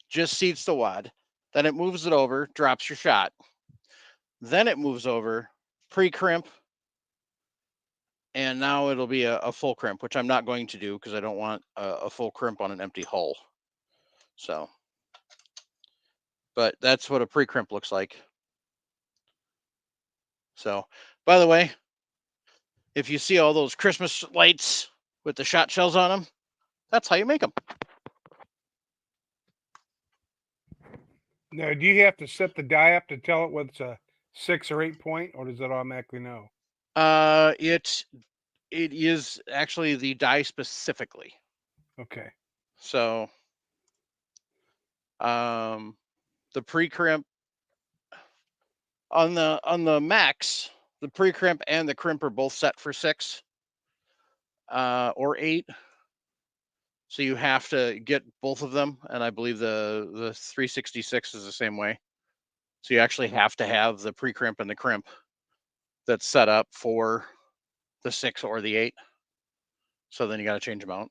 just seats the wad. Then it moves it over, drops your shot. Then it moves over, pre-crimp. And now it'll be a full crimp, which I'm not going to do because I don't want a full crimp on an empty hull. So, but that's what a pre-crimp looks like. So, by the way, if you see all those Christmas lights with the shot shells on them, that's how you make them. Now, do you have to set the die up to tell it whether it's a 6 or 8 point, or does it automatically know? It is actually the die specifically. Okay. So, the pre-crimp on the Max, the pre-crimp and the crimp are both set for 6 or 8. So you have to get both of them, and I believe the 366 is the same way. So you actually have to have the pre-crimp and the crimp that's set up for the 6 or the 8. So then you got to change them out.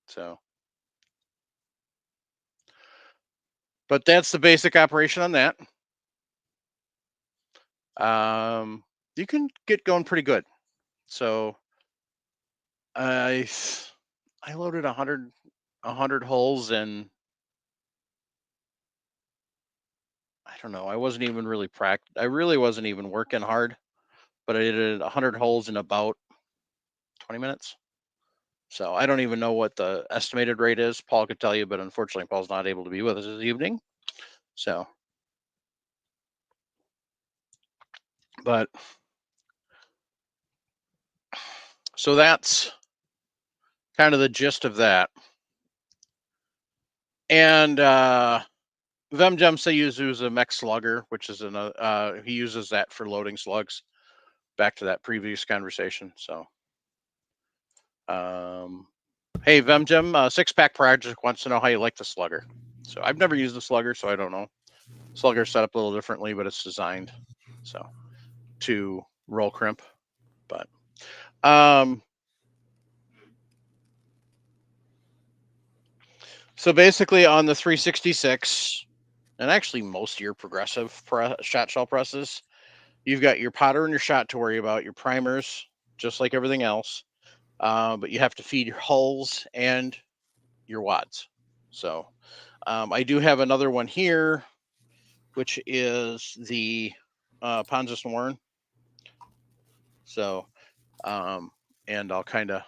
So, but that's the basic operation on that. You can get going pretty good. So I loaded 100 hulls, and I don't know. I wasn't even really I really wasn't even working hard, but I did 100 hulls in about 20 minutes. So I don't even know what the estimated rate is. Paul could tell you, but unfortunately, Paul's not able to be with us this evening. So, but so that's kind of the gist of that. And Vemgem say uses a mech slugger, which is another. He uses that for loading slugs. Back to that previous conversation. So, hey Vemgem, Six Pack Project wants to know how you like the slugger. So I've never used the slugger, so I don't know. Slugger's set up a little differently, but it's designed so to roll crimp. But so basically on the 366, and actually most of your progressive shot shell presses, you've got your powder and your shot to worry about, your primers, just like everything else. But you have to feed your hulls and your wads. So I do have another one here, which is the Ponzus Warren. So, and I'll kind of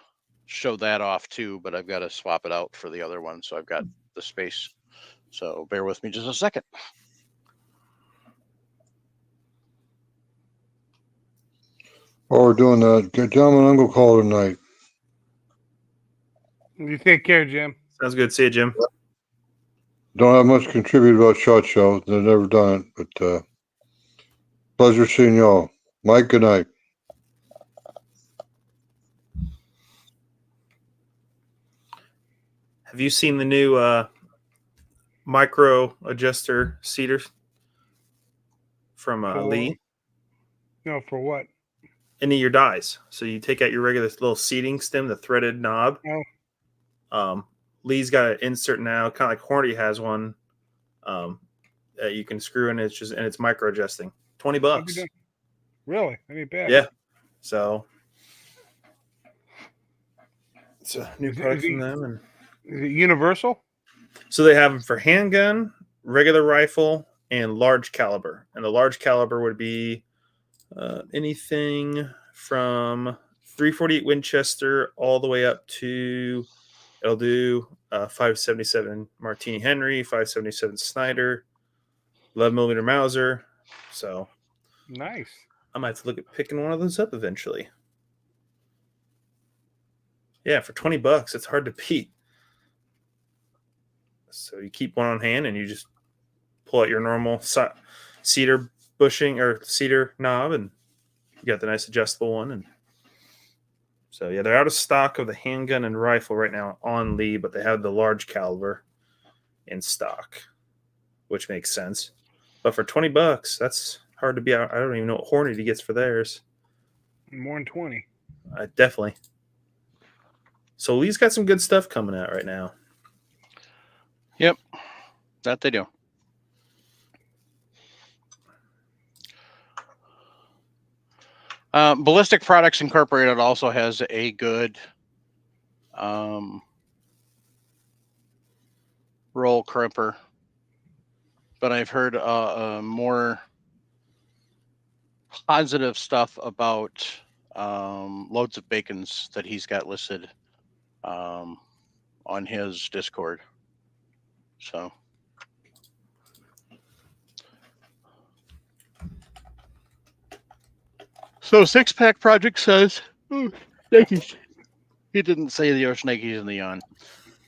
show that off too, but I've got to swap it out for the other one. So I've got the space. So bear with me just a second. While we're doing that, gentlemen, I'm going to call it a night. You take care, Jim. Sounds good. See you, Jim. Don't have much to contribute about shot shells. I've never done it, but pleasure seeing y'all. Mike, good night. Have you seen the new micro adjuster seaters from Lee? No, for what? Any of your dies. So you take out your regular little seating stem, the threaded knob. Oh. Lee's got an insert now, kind of like Hornady has one. That you can screw in. It's micro adjusting. $20. Really? I mean, bad. Yeah. So it's a new Is product it- from them, and Is it universal? so they have them for handgun, regular rifle, and large caliber. And the large caliber would be anything from 348 Winchester all the way up to it'll do 577 Martini Henry, 577 Snyder, 11mm Mauser. So Nice. I might have to look at picking one of those up eventually. Yeah, for $20, it's hard to beat. So you keep one on hand and you just pull out your normal cedar bushing or cedar knob, and you got the nice adjustable one. And so yeah, they're out of stock of the handgun and rifle right now on Lee, but they have the large caliber in stock, which makes sense. But for $20, that's hard to be out. I don't even know what Hornady gets for theirs. More than 20. Definitely. So Lee's got some good stuff coming out right now. Yep, that they do. Ballistic Products Incorporated also has a good roll crimper, but I've heard more positive stuff about Loads of Bacons that he's got listed on his Discord. So Six Pack Project says, Yankees. He didn't say the Ocean Yankees and the yawn.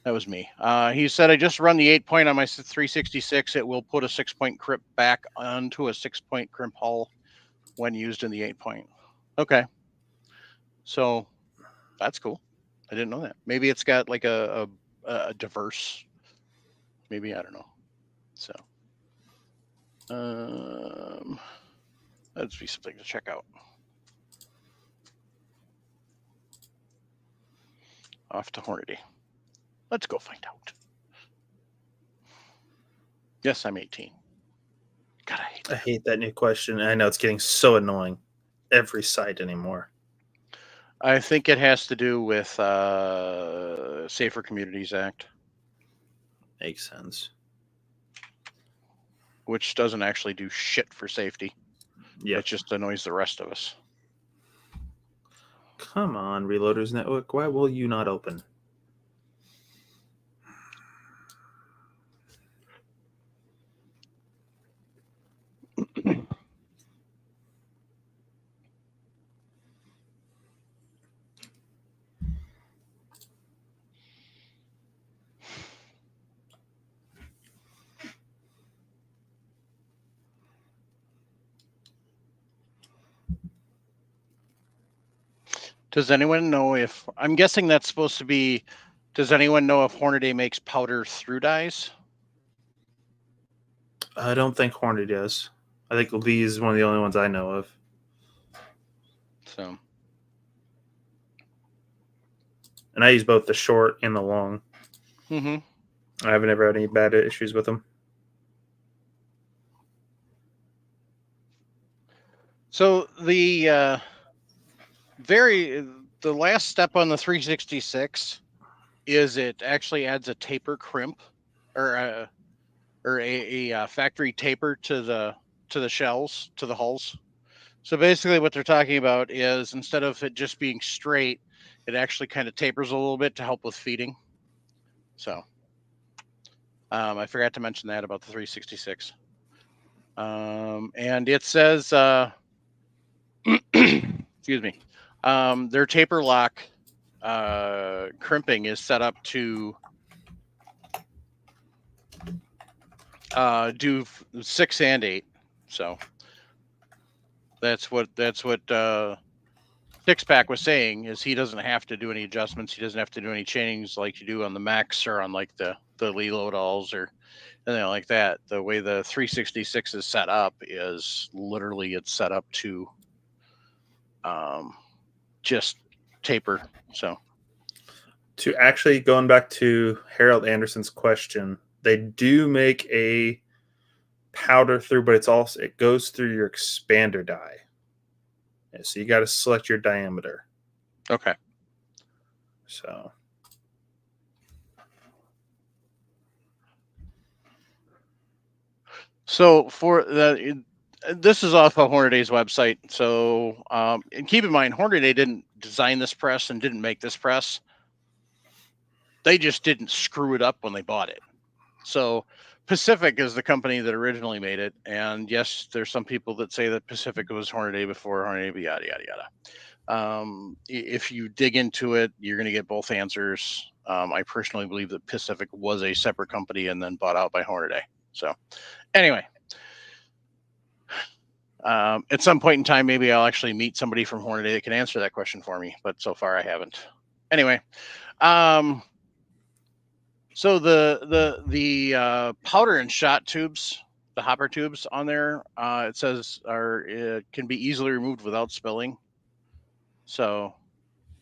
That was me. He said, I just run the 8-point on my 366. It will put a 6-point crimp back onto a 6-point crimp hull when used in the 8-point. Okay. So that's cool. I didn't know that. Maybe it's got like a diverse, maybe, I don't know. So that'd be something to check out. Off to Hornady. Let's go find out. Yes, I'm 18. God, I hate that new question. I know it's getting so annoying every site anymore. I think it has to do with Safer Communities Act, Makes sense. which doesn't actually do shit for safety. Yeah. It just annoys the rest of us. Come on, Reloaders Network. Why will you not open? Does anyone know if, I'm guessing that's supposed to be, does anyone know if Hornady makes powder through dyes? I don't think Hornady does. I think Lee is one of the only ones I know of. So, And I use both the short and the long. mm-hmm. I haven't ever had any bad issues with them. So the last step on the 366 is it actually adds a taper crimp or a factory taper to the shells, to the hulls. So basically what they're talking about is instead of it just being straight, it actually kind of tapers a little bit to help with feeding. So I forgot to mention that about the 366. And it says excuse me, their taper lock crimping is set up to do 6 and 8. So that's what Six Pack was saying, is he doesn't have to do any adjustments. He doesn't have to do any chainings like you do on the Max or on like the Lee Loadalls or anything like that. The way the 366 is set up is literally it's set up to just taper. So To actually going back to Harold Anderson's question, they do make a powder through, but it goes through your expander die. Yeah, so you got to select your diameter. Okay. So for this is off of Hornaday's website. So and keep in mind, Hornaday didn't design this press and didn't make this press. They just didn't screw it up when they bought it. So Pacific is the company that originally made it. And yes, there's some people that say that Pacific was Hornaday before Hornaday, yada, yada, yada. If you dig into it, you're going to get both answers. I personally believe that Pacific was a separate company and then bought out by Hornaday. So anyway, at some point in time, maybe I'll actually meet somebody from Hornaday that can answer that question for me. But so far I haven't. Anyway, so the powder and shot tubes, the hopper tubes on there, it says it can be easily removed without spilling. So,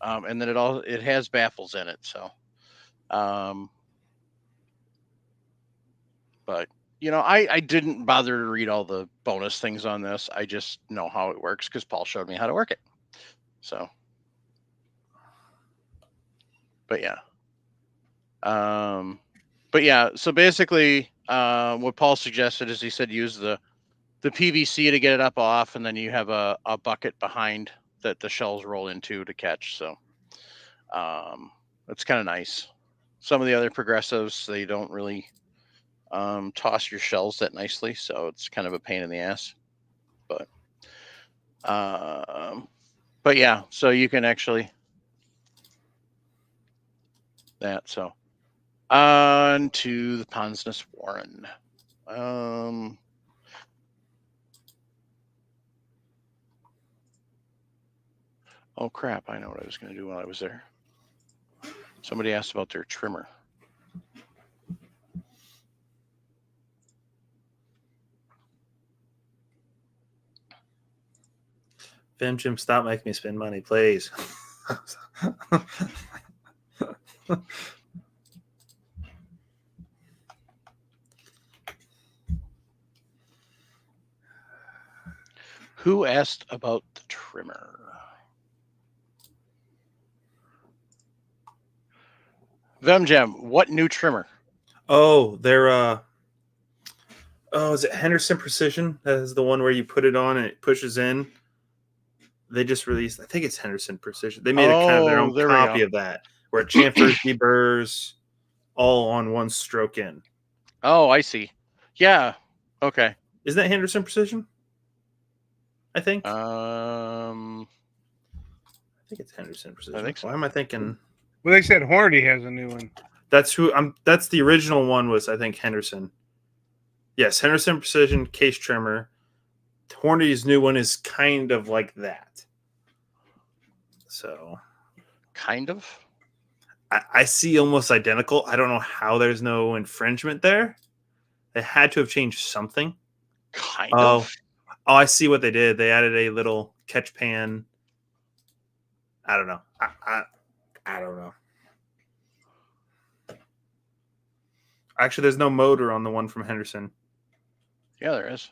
and then it has baffles in it. So, but I didn't bother to read all the bonus things on this. I just know how it works because Paul showed me how to work it. So, but yeah. So basically, what Paul suggested is he said use the PVC to get it up off, and then you have a bucket behind that the shells roll into to catch. So it's kind of nice. Some of the other progressives, they don't really toss your shells that nicely, so it's kind of a pain in the ass. But yeah, so you can actually that. So on to the Ponsness Warren. Oh crap, I know what I was going to do while I was there. Somebody asked about their trimmer. Vim Jim, stop making me spend money, please. Who asked about the trimmer? Vemgem, what new trimmer? Oh, they're is it Henderson Precision? That is the one where you put it on and it pushes in. They just released, I think it's Henderson Precision. They made a kind of their own copy of that, where it chamfers, deburrs, all on one stroke in. Oh, I see. Yeah. Okay. Isn't that Henderson Precision? I think. I think it's Henderson Precision. I think so. Why am I thinking? Well, they said Hornady has a new one. That's who I'm. That's the original one. Was I think Henderson? Yes, Henderson Precision case trimmer. Hornady's new one is kind of like that. So, kind of. I see almost identical. I don't know how there's no infringement there. They had to have changed something. Kind of. Oh, I see what they did. They added a little catch pan. I don't know. I don't know. Actually, there's no motor on the one from Henderson. Yeah, there is.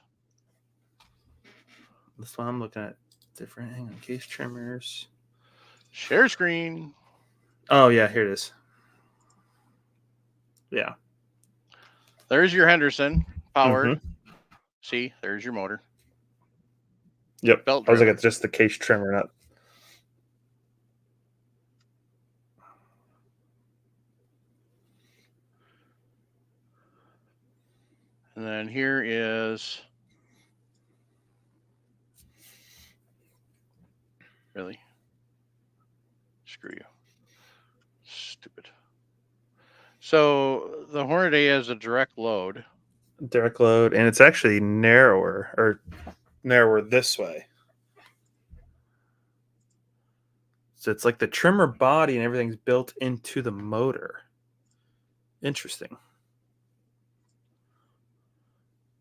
This one I'm looking at. Different. Hang on. Case trimmers. Share screen. Oh, yeah. Here it is. Yeah. There's your Henderson powered. Mm-hmm. See, there's your motor. Yep. I was looking at just the case trimmer, not. And then here is. Really? Screw you. Stupid. So the Hornady has a direct load. Direct load, and it's actually narrower this way. So it's like the trimmer body and everything's built into the motor. Interesting.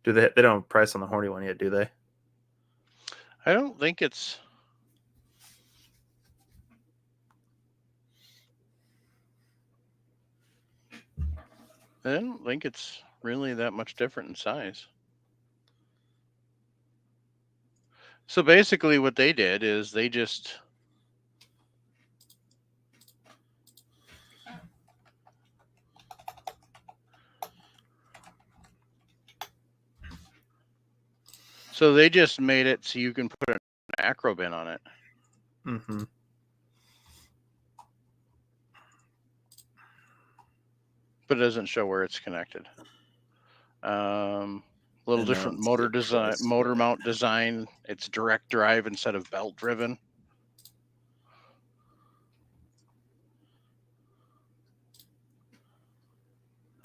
They don't have a price on the Hornady one yet, do they? I don't think it's. I don't think it's really that much different in size. So basically, what they did is they just made it so you can put an acro bin on it. Mm-hmm. But it doesn't show where it's connected. Little And different let's motor get design, price. motor mount design. It's direct drive instead of belt driven.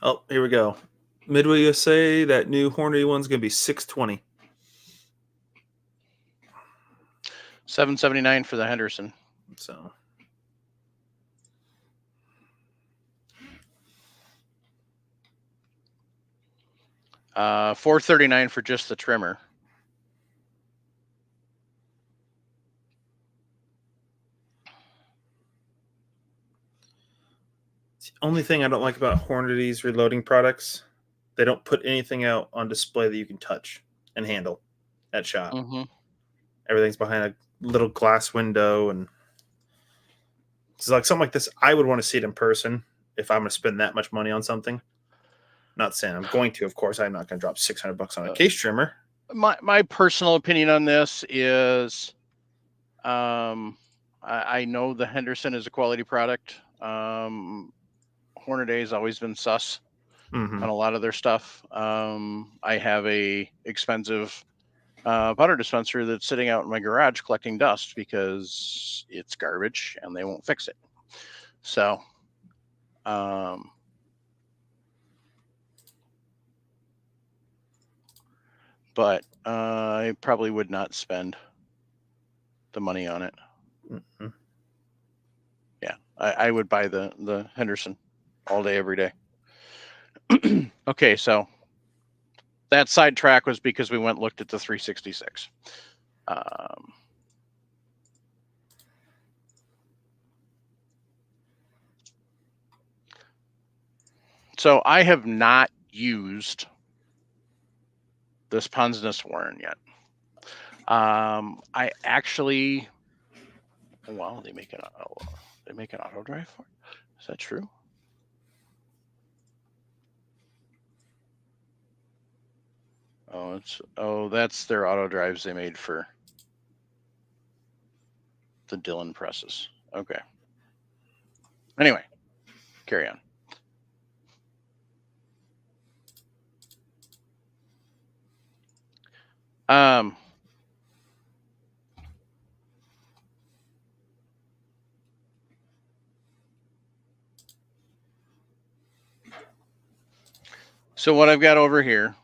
Oh, here we go. Midway USA, that new Hornady one's gonna be $620. $779 for the Henderson. So $439 for just the trimmer. the only thing I don't like about Hornady's reloading products, they don't put anything out on display that you can touch and handle at shop. Mm-hmm. Everything's behind a little glass window, and it's like something like this. I would want to see it in person if I'm going to spend that much money on something. Not saying I'm going to, of course. I'm not going to drop $600 on a case trimmer. My personal opinion on this is, I know the Henderson is a quality product. Hornady has always been sus Mm-hmm. on a lot of their stuff. I have a expensive powder dispenser that's sitting out in my garage collecting dust because it's garbage and they won't fix it. So, but I probably would not spend the money on it. Mm-hmm. Yeah, I would buy the Henderson all day, every day. Okay, so that sidetrack was because we went and looked at the 366. So I have not used this Ponsness Warren yet. I actually, well, they make an auto drive for it. Is that true? That's their auto drives they made for the Dillon presses. Okay. Anyway, carry on. So what I've got over here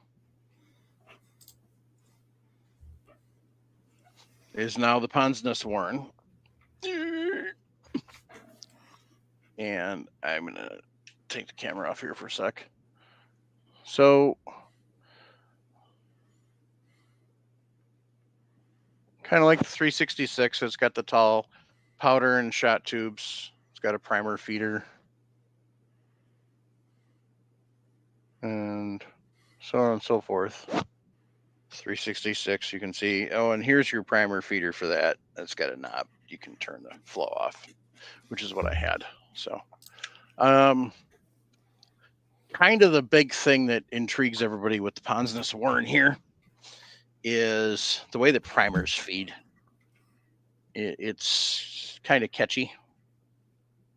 is now the Ponsness Warren. And I'm going to take the camera off here for a sec. So kind of like the 366, it's got the tall powder and shot tubes. It's got a primer feeder. And so on and so forth. 366, you can see. Oh, and here's your primer feeder for that. It's got a knob. You can turn the flow off, which is what I had. So, kind of the big thing that intrigues everybody with the Ponsness Warren here is the way the primers feed. It's kind of catchy.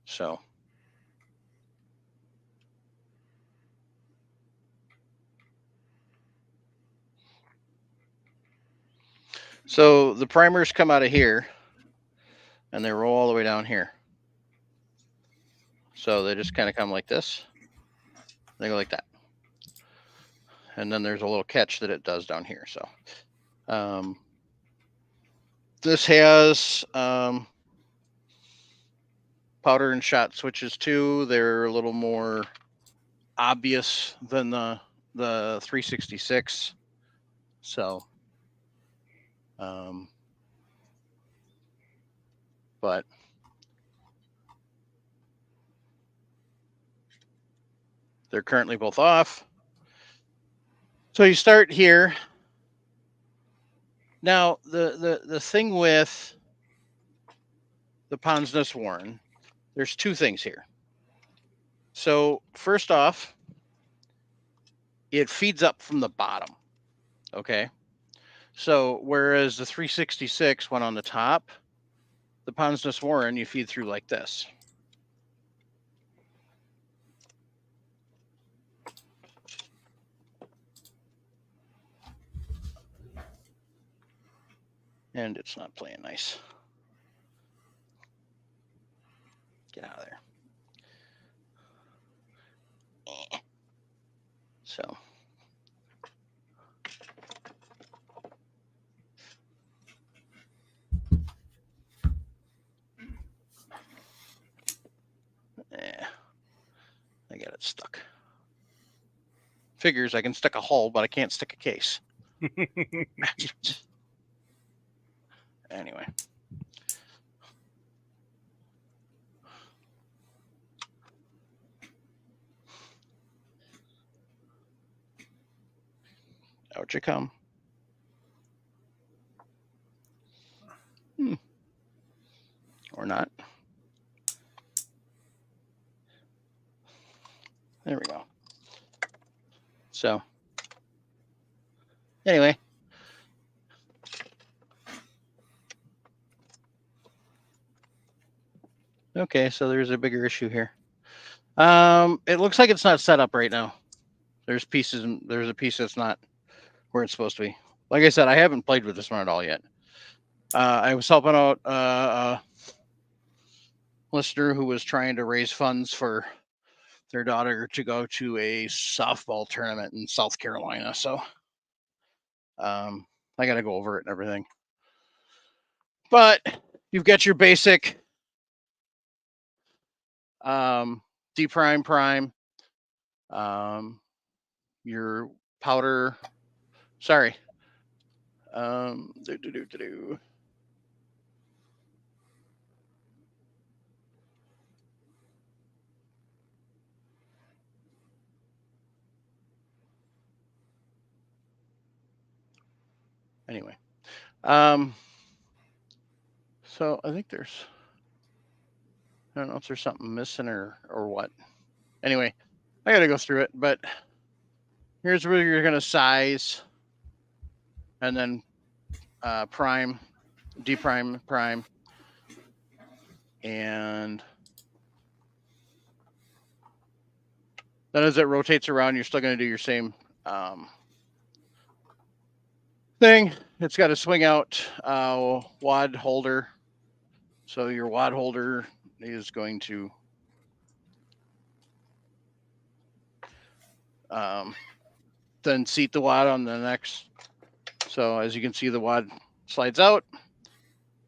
So, the primers come out of here and they roll all the way down here. So they just kind of come like this. They go like that. And then there's a little catch that it does down here. So this has powder and shot switches too. They're a little more obvious than the 366. So, but They're currently both off. So you start here. Now, the thing with the Ponsness Warren, there's two things here. So first off, it feeds up from the bottom. Okay. So whereas the 366 went on the top, the Ponsness Warren you feed through like this. And it's not playing nice. Get out of there. So. Yeah. I got it stuck. Figures I can stick a hull, but I can't stick a case. Anyway. Out you come. Or not. There we go. So, anyway. Okay, so there's a bigger issue here. It looks like it's not set up right now. There's a piece that's not where it's supposed to be. Like I said, I haven't played with this one at all yet. I was helping out a listener who was trying to raise funds for their daughter to go to a softball tournament in South Carolina. So I got to go over it and everything. But you've got your basic D prime, your powder. Sorry. Anyway, so I think I don't know if there's something missing or what. Anyway, I got to go through it, but here's where you're going to size and then prime, D prime, and then as it rotates around, you're still going to do your same thing. It's got a swing out wad holder. So your wad holder is going to then seat the wad on the next. So as you can see, the wad slides out.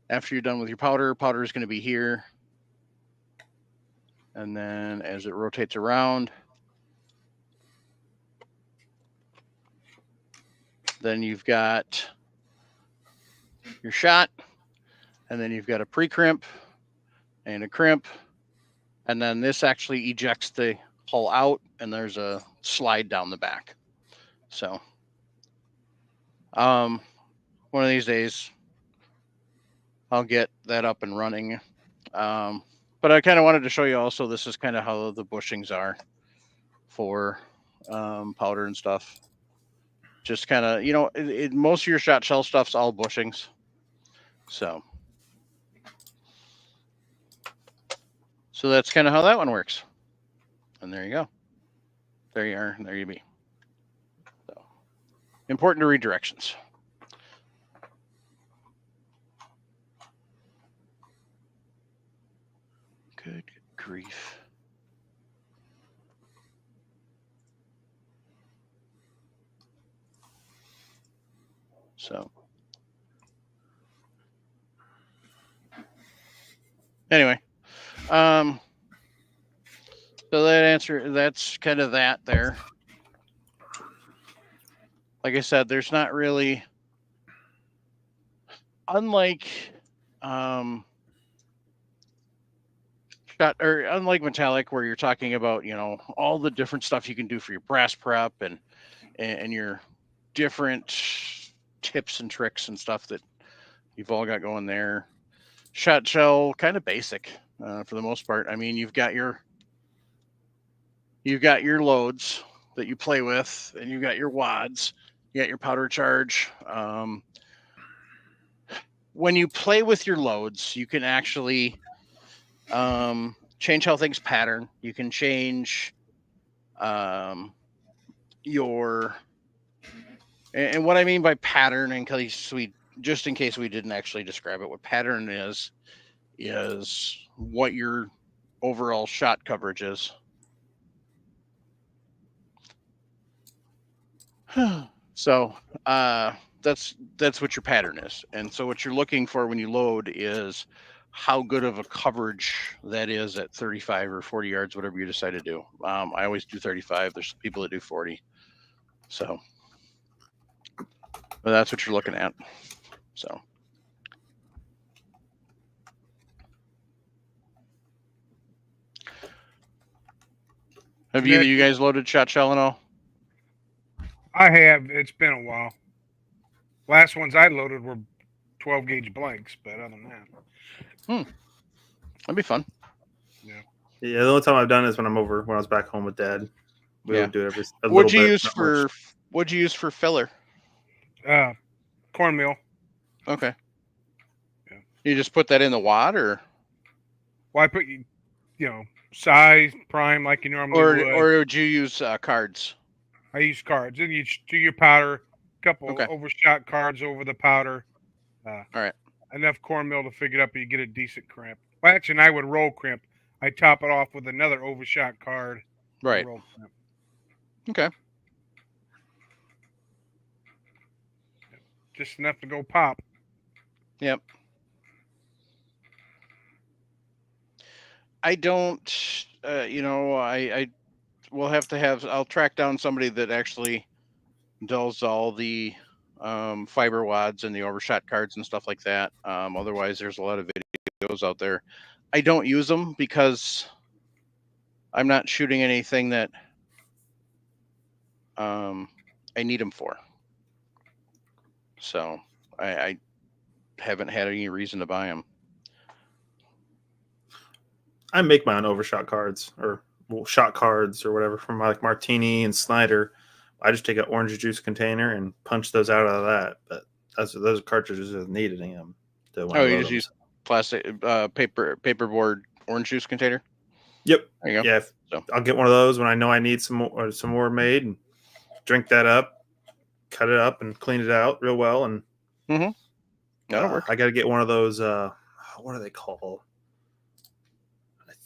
After you're done with your powder is going to be here. And then as it rotates around, then you've got your shot, and then you've got a pre-crimp and a crimp, and then this actually ejects the hull out, and there's a slide down the back. So one of these days I'll get that up and running. But I kind of wanted to show you also, this is kind of how the bushings are for powder and stuff. Just kind of, most of your shot shell stuff's all bushings. So that's kind of how that one works. And there you go. There you are. There you be. So important to read directions. Good grief. So anyway, so that's kind of that there. Like I said, there's not really, unlike shot, or unlike metallic, where you're talking about, all the different stuff you can do for your brass prep and your different tips and tricks and stuff that you've all got going there. Shot shell, kind of basic for the most part. I mean, you've got your loads that you play with, and you've got your wads, you got your powder charge. When you play with your loads, you can actually change how things pattern. You can change your, and what I mean by pattern, in case we didn't actually describe it, what pattern is what your overall shot coverage is. So that's what your pattern is. And so what you're looking for when you load is how good of a coverage that is at 35 or 40 yards, whatever you decide to do. I always do 35. There's people that do 40. So but that's what you're looking at. So have either of you guys loaded shot shell and all? I have. It's been a while. Last ones I loaded were 12 gauge blanks, but other than that, that'd be fun. Yeah. Yeah, the only time I've done is when I was back home with Dad. We would do it What'd you use for filler? Cornmeal. Okay. Yeah. You just put that in the wad, or? Well, I put size prime like you normally would. Or would you use cards? I use cards. Then you do your powder, a couple overshot cards over the powder. All right. Enough cornmeal to figure it up, and you get a decent crimp. Well, actually, I would roll crimp. I top it off with another overshot card. Right. Roll crimp. Okay. Just enough to go pop. Yep. I don't, I will have to I'll track down somebody that actually does all the fiber wads and the overshot cards and stuff like that. Otherwise, there's a lot of videos out there. I don't use them because I'm not shooting anything that I need them for. So I haven't had any reason to buy them. I make my own overshot cards or shot cards or whatever from like Martini and Snyder. I just take an orange juice container and punch those out of that. But those cartridges are needed in them. You just use plastic, paperboard orange juice container. Yep. There you go. Yeah. So I'll get one of those when I know I need some more made, and drink that up, cut it up, and clean it out real well. And that'll work. I got to get one of those. What are they called?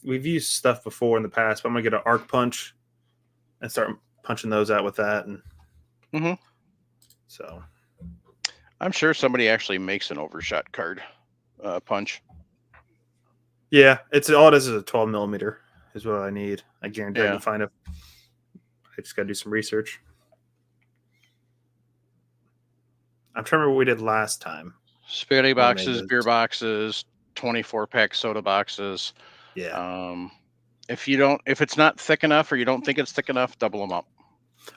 We've used stuff before in the past, but I'm gonna get an arc punch and start punching those out with that. And so I'm sure somebody actually makes an overshot card punch. Yeah, all it is a 12 millimeter is what I need. I guarantee I can find it. I just got to do some research. I'm trying to remember what we did last time. Spaghetti boxes, beer boxes, 24-pack soda boxes. Yeah. If it's not thick enough or you don't think it's thick enough, double them up.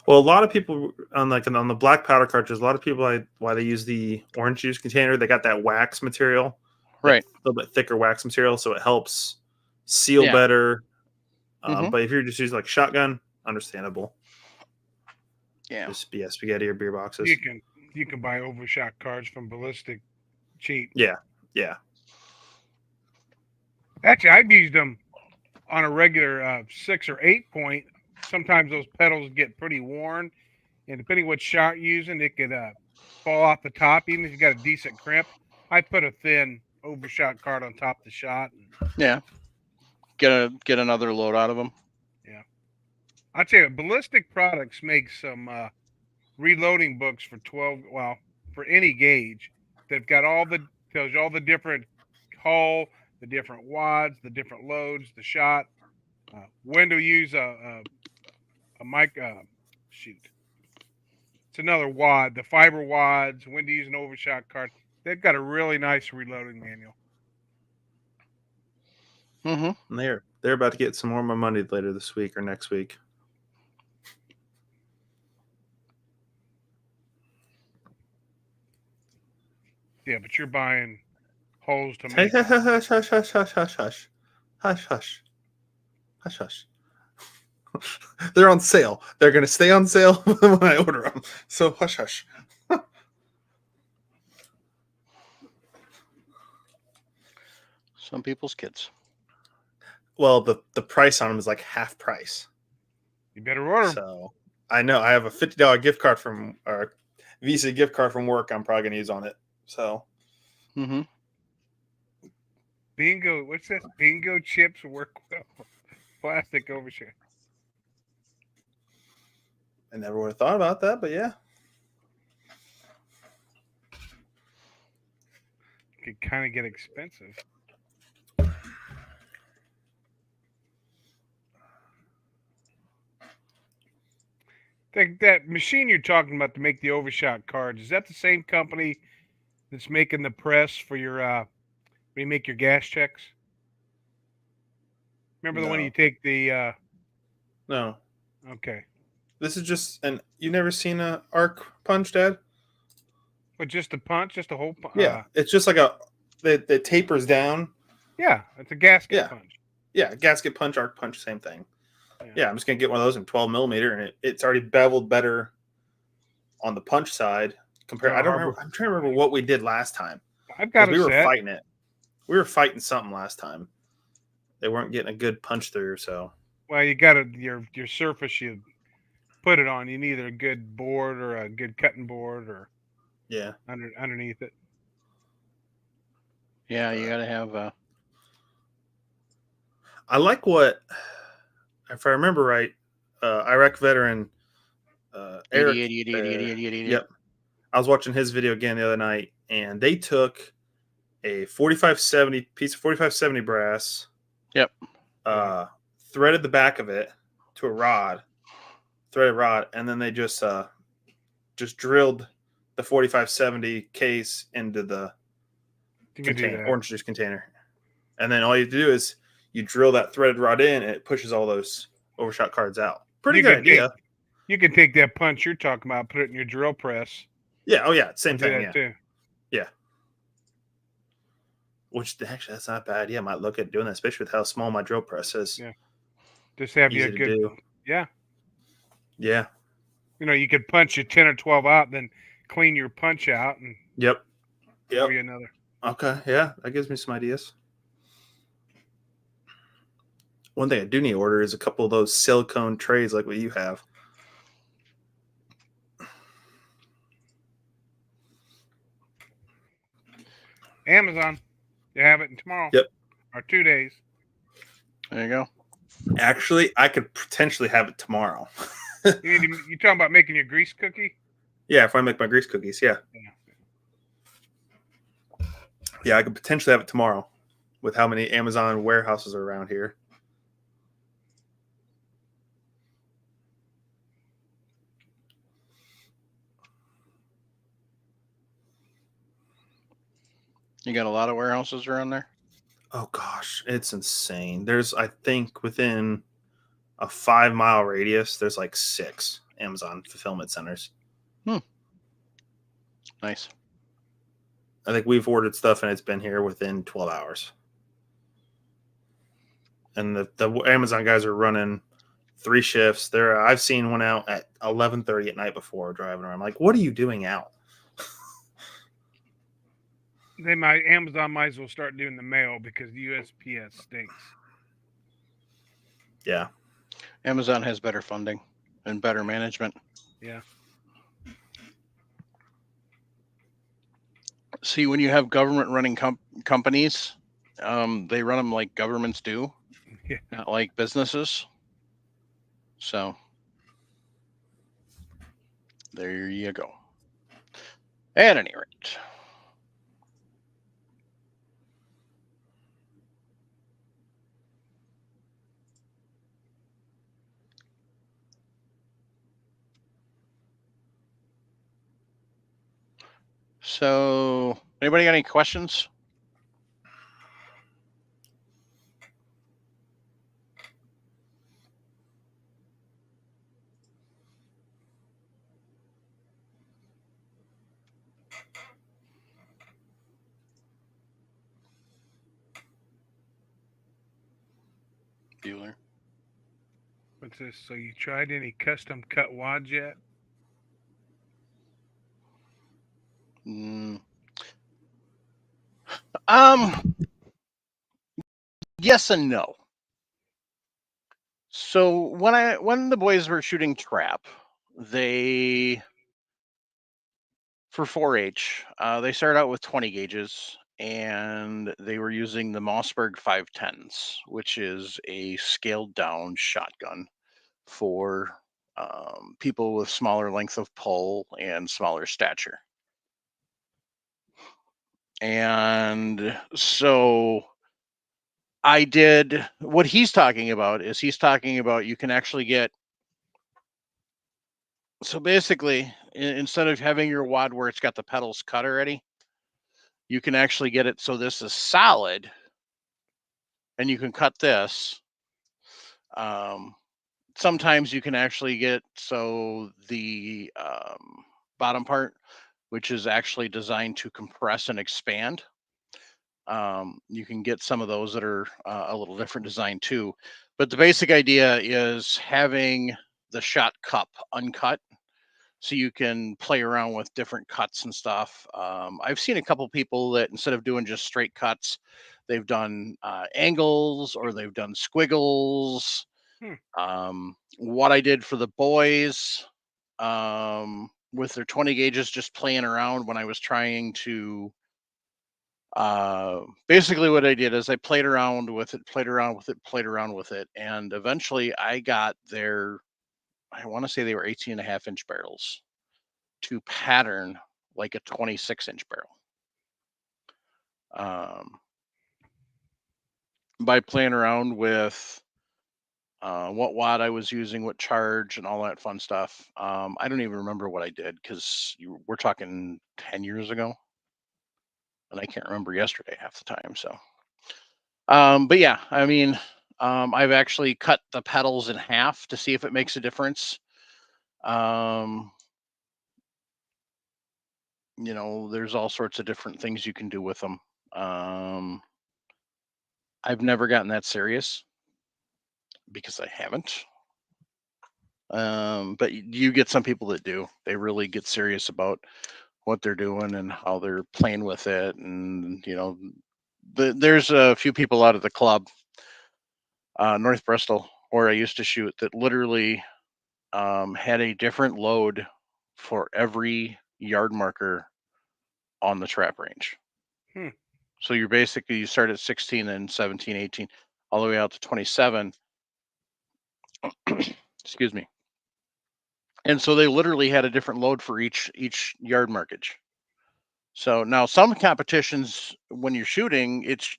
Well, a lot of people on the black powder cartridges, a lot of people why they use the orange juice container. They got that wax material, right? A little bit thicker wax material, so it helps seal better. But if you're just using like shotgun, understandable. Yeah. Just spaghetti or beer boxes. You can buy overshot cards from Ballistic cheap. Yeah. Actually, I've used them on a regular 6 or 8 point. Sometimes those pedals get pretty worn, and depending what shot you're using, it could fall off the top. Even if you got a decent crimp, I put a thin overshot card on top of the shot. Yeah, get another load out of them. Yeah, I'll tell you, Ballistic Products makes some reloading books for for any gauge. They've got tells you all the different hull, the different wads, the different loads, the shot, when to use a mic. It's another wad, the fiber wads, when to use an overshot card. They've got a really nice reloading manual. Mm-hmm. And they're about to get some more of my money later this week or next week. Yeah, but you're buying holes to Hey, make. hush, hush, hush, hush, hush, hush, hush, hush, hush, hush. They're on sale. They're gonna stay on sale when I order them. So hush, hush. Some people's kids. Well, the price on them is like half price. You better order 'em. So I know I have a $50 gift card from or Visa gift card from work. I'm probably gonna use on it. So Mm-hmm. Bingo. What's this? Bingo chips work well. Plastic overshare. I never would have thought about that, but yeah. Could kind of get expensive. That machine you're talking about to make the overshot cards, is that the same company that's making the press for your when you make your gas checks? Remember the one No. you take the No. okay. This is just and you never seen a arc punch, Dad? But just a punch, just a whole Yeah. It's just like the tapers down. yeah, it's a gasket Yeah. punch. Yeah, gasket punch, arc punch, same thing. Yeah, I'm just gonna get one of those in 12 millimeter, and it's already beveled better on the punch side. Compared, Yeah, I don't remember. I'm trying to remember what we did last time I've got because a we were set. fighting it. We were fighting something last time. They weren't getting a good punch through, so Well, you got your surface you put it on. You need either a good board or a good cutting board or yeah. underneath it. Yeah, you got to have. I like what, if I remember right, Iraq veteran Eric. 80, 80, 80, 80, 80, 80. Yep. I was watching his video again the other night, and they took a 4570 piece of 4570 brass. Yep. Threaded the back of it to a threaded rod, and then they just drilled the 4570 case into the orange juice container. And then all you have to do is you drill that threaded rod in, and it pushes all those overshot cards out. Pretty good idea. You can take that punch you're talking about, put it in your drill press. Yeah. Oh, yeah. Same Do thing. that Yeah. too. Yeah. Which actually, that's not bad. Yeah, I might look at doing that, especially with how small my drill press is. Yeah. Just have you a Easy to good. do. Yeah. Yeah. You know, you could punch your 10 or 12 out, then clean your punch out and Yep. pour you another. Okay. Yeah, that gives me some ideas. One thing I do need to order is a couple of those silicone trays like what you have. Amazon. You have it tomorrow. Yep. Or 2 days. There you go. Actually, I could potentially have it tomorrow. You talking about making your grease cookie? Yeah, if I make my grease cookies, yeah. Yeah, I could potentially have it tomorrow with how many Amazon warehouses are around here. You got a lot of warehouses around there? Oh gosh, it's insane. There's, I think, within a 5-mile radius, there's like 6 Amazon fulfillment centers. Nice. I think we've ordered stuff and it's been here within 12 hours. And the Amazon guys are running 3 shifts. I've seen one out at 11:30 at night before driving around. I'm like, what are you doing out? Amazon might as well start doing the mail because the USPS stinks. Yeah. Amazon has better funding and better management. Yeah. See, when you have government running companies, they run them like governments do, Yeah. not like businesses. So there you go. At any rate. So, anybody got any questions? It says, so you tried any custom cut wads yet? Mm. Um, yes and no. So when the boys were shooting trap, they for 4-H, they started out with 20 gauges, and they were using the Mossberg 510s, which is a scaled down shotgun for people with smaller length of pull and smaller stature. And so I did what he's talking about is he's talking about you can actually get. So basically, instead of having your wad where it's got the pedals cut already, you can actually get it so this is solid, and you can cut this. Sometimes you can actually get so the bottom part, which is actually designed to compress and expand. You can get some of those that are a little different design too. But the basic idea is having the shot cup uncut so you can play around with different cuts and stuff. I've seen a couple people that instead of doing just straight cuts, they've done angles or they've done squiggles. What I did for the boys with their 20 gauges, just playing around when I was trying to. Basically, what I did is I played around with it, played around with it, played around with it, and eventually I got their. I want to say they were 18.5-inch barrels to pattern like a 26-inch barrel. By playing around with what wad I was using, what charge, and all that fun stuff. I don't even remember what I did because we're talking 10 years ago, and I can't remember yesterday half the time. So, but yeah, I mean, I've actually cut the pedals in half to see if it makes a difference. There's all sorts of different things you can do with them. I've never gotten that serious because I haven't. But you get some people that do. They really get serious about what they're doing and how they're playing with it. And, there's a few people out of the club, North Bristol, where I used to shoot, that literally had a different load for every yard marker on the trap range. So you start at 16 and 17, 18, all the way out to 27. Excuse me. And so they literally had a different load for each yard markage. So now some competitions, when you're shooting, it's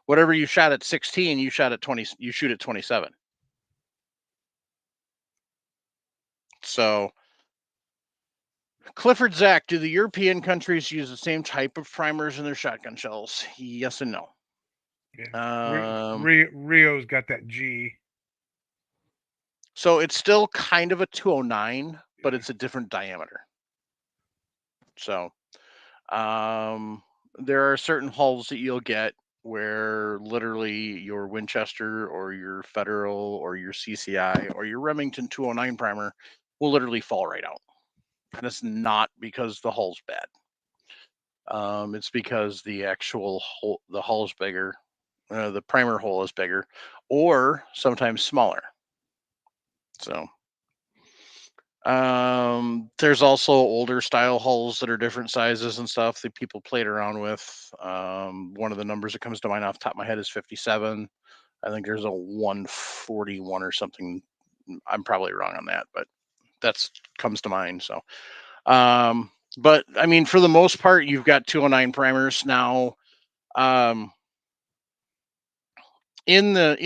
whatever you shot at 16, you shot at 20, you shoot at 27. So Clifford Zach, do the European countries use the same type of primers in their shotgun shells? Yes and no. Yeah. Rio's got that G. So it's still kind of a 209, but it's a different diameter. So there are certain hulls that you'll get where literally your Winchester or your Federal or your CCI or your Remington 209 primer will literally fall right out. And it's not because the hull's bad. It's because the actual hole, the hull's bigger, the primer hole is bigger, or sometimes smaller. So there's also older style hulls that are different sizes and stuff that people played around with. One of the numbers that comes to mind off the top of my head is 57. I think there's a 141 or something. I'm probably wrong on that, but that's comes to mind. So, but I mean, for the most part, you've got 209 primers now. In the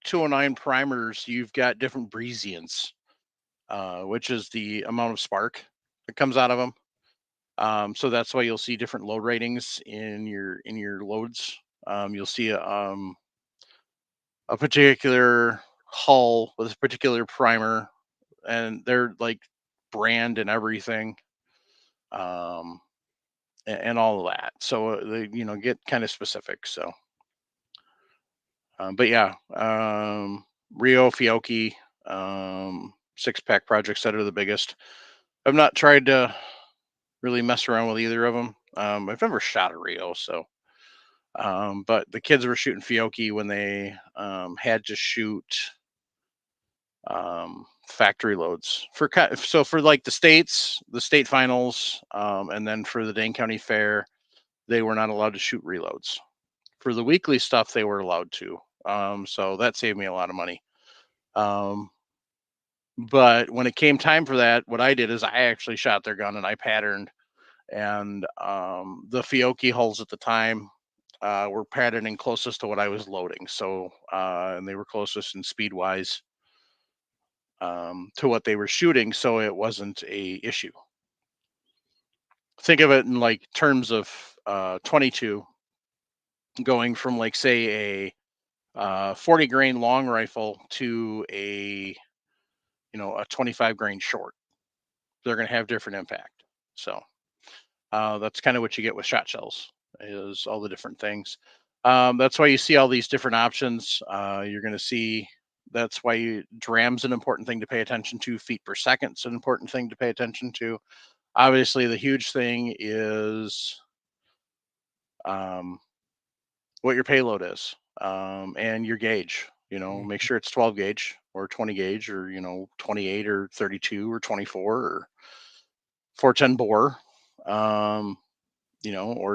209 primers, you've got different breezians, which is the amount of spark that comes out of them. So that's why you'll see different load ratings in your loads. You'll see a particular hull with a particular primer, and they're like brand and everything, and all of that. So they get kind of specific. So, but yeah, Rio, Fiocchi, 6-pack projects that are the biggest. I've not tried to really mess around with either of them. I've never shot a Rio, so. But the kids were shooting Fiocchi when they had to shoot factory loads for like the state finals, and then for the Dane County Fair, they were not allowed to shoot reloads. For the weekly stuff, they were allowed to. So that saved me a lot of money. But when it came time for that, what I did is I actually shot their gun and I patterned. And the Fiocchi hulls at the time were patterning closest to what I was loading. So, and they were closest in speed wise to what they were shooting. So it wasn't a issue. Think of it in like terms of 22 going from like say a 40 grain long rifle to a 25 grain short. They're going to have different impact. So that's kind of what you get with shot shells, is all the different things. That's why you see all these different options. You're going to see, that's why DRAM's an important thing to pay attention to. Feet per second is an important thing to pay attention to. Obviously, the huge thing is what your payload is, and your gauge. Make sure it's 12 gauge or 20 gauge or 28 or 32 or 24 or 410 bore, or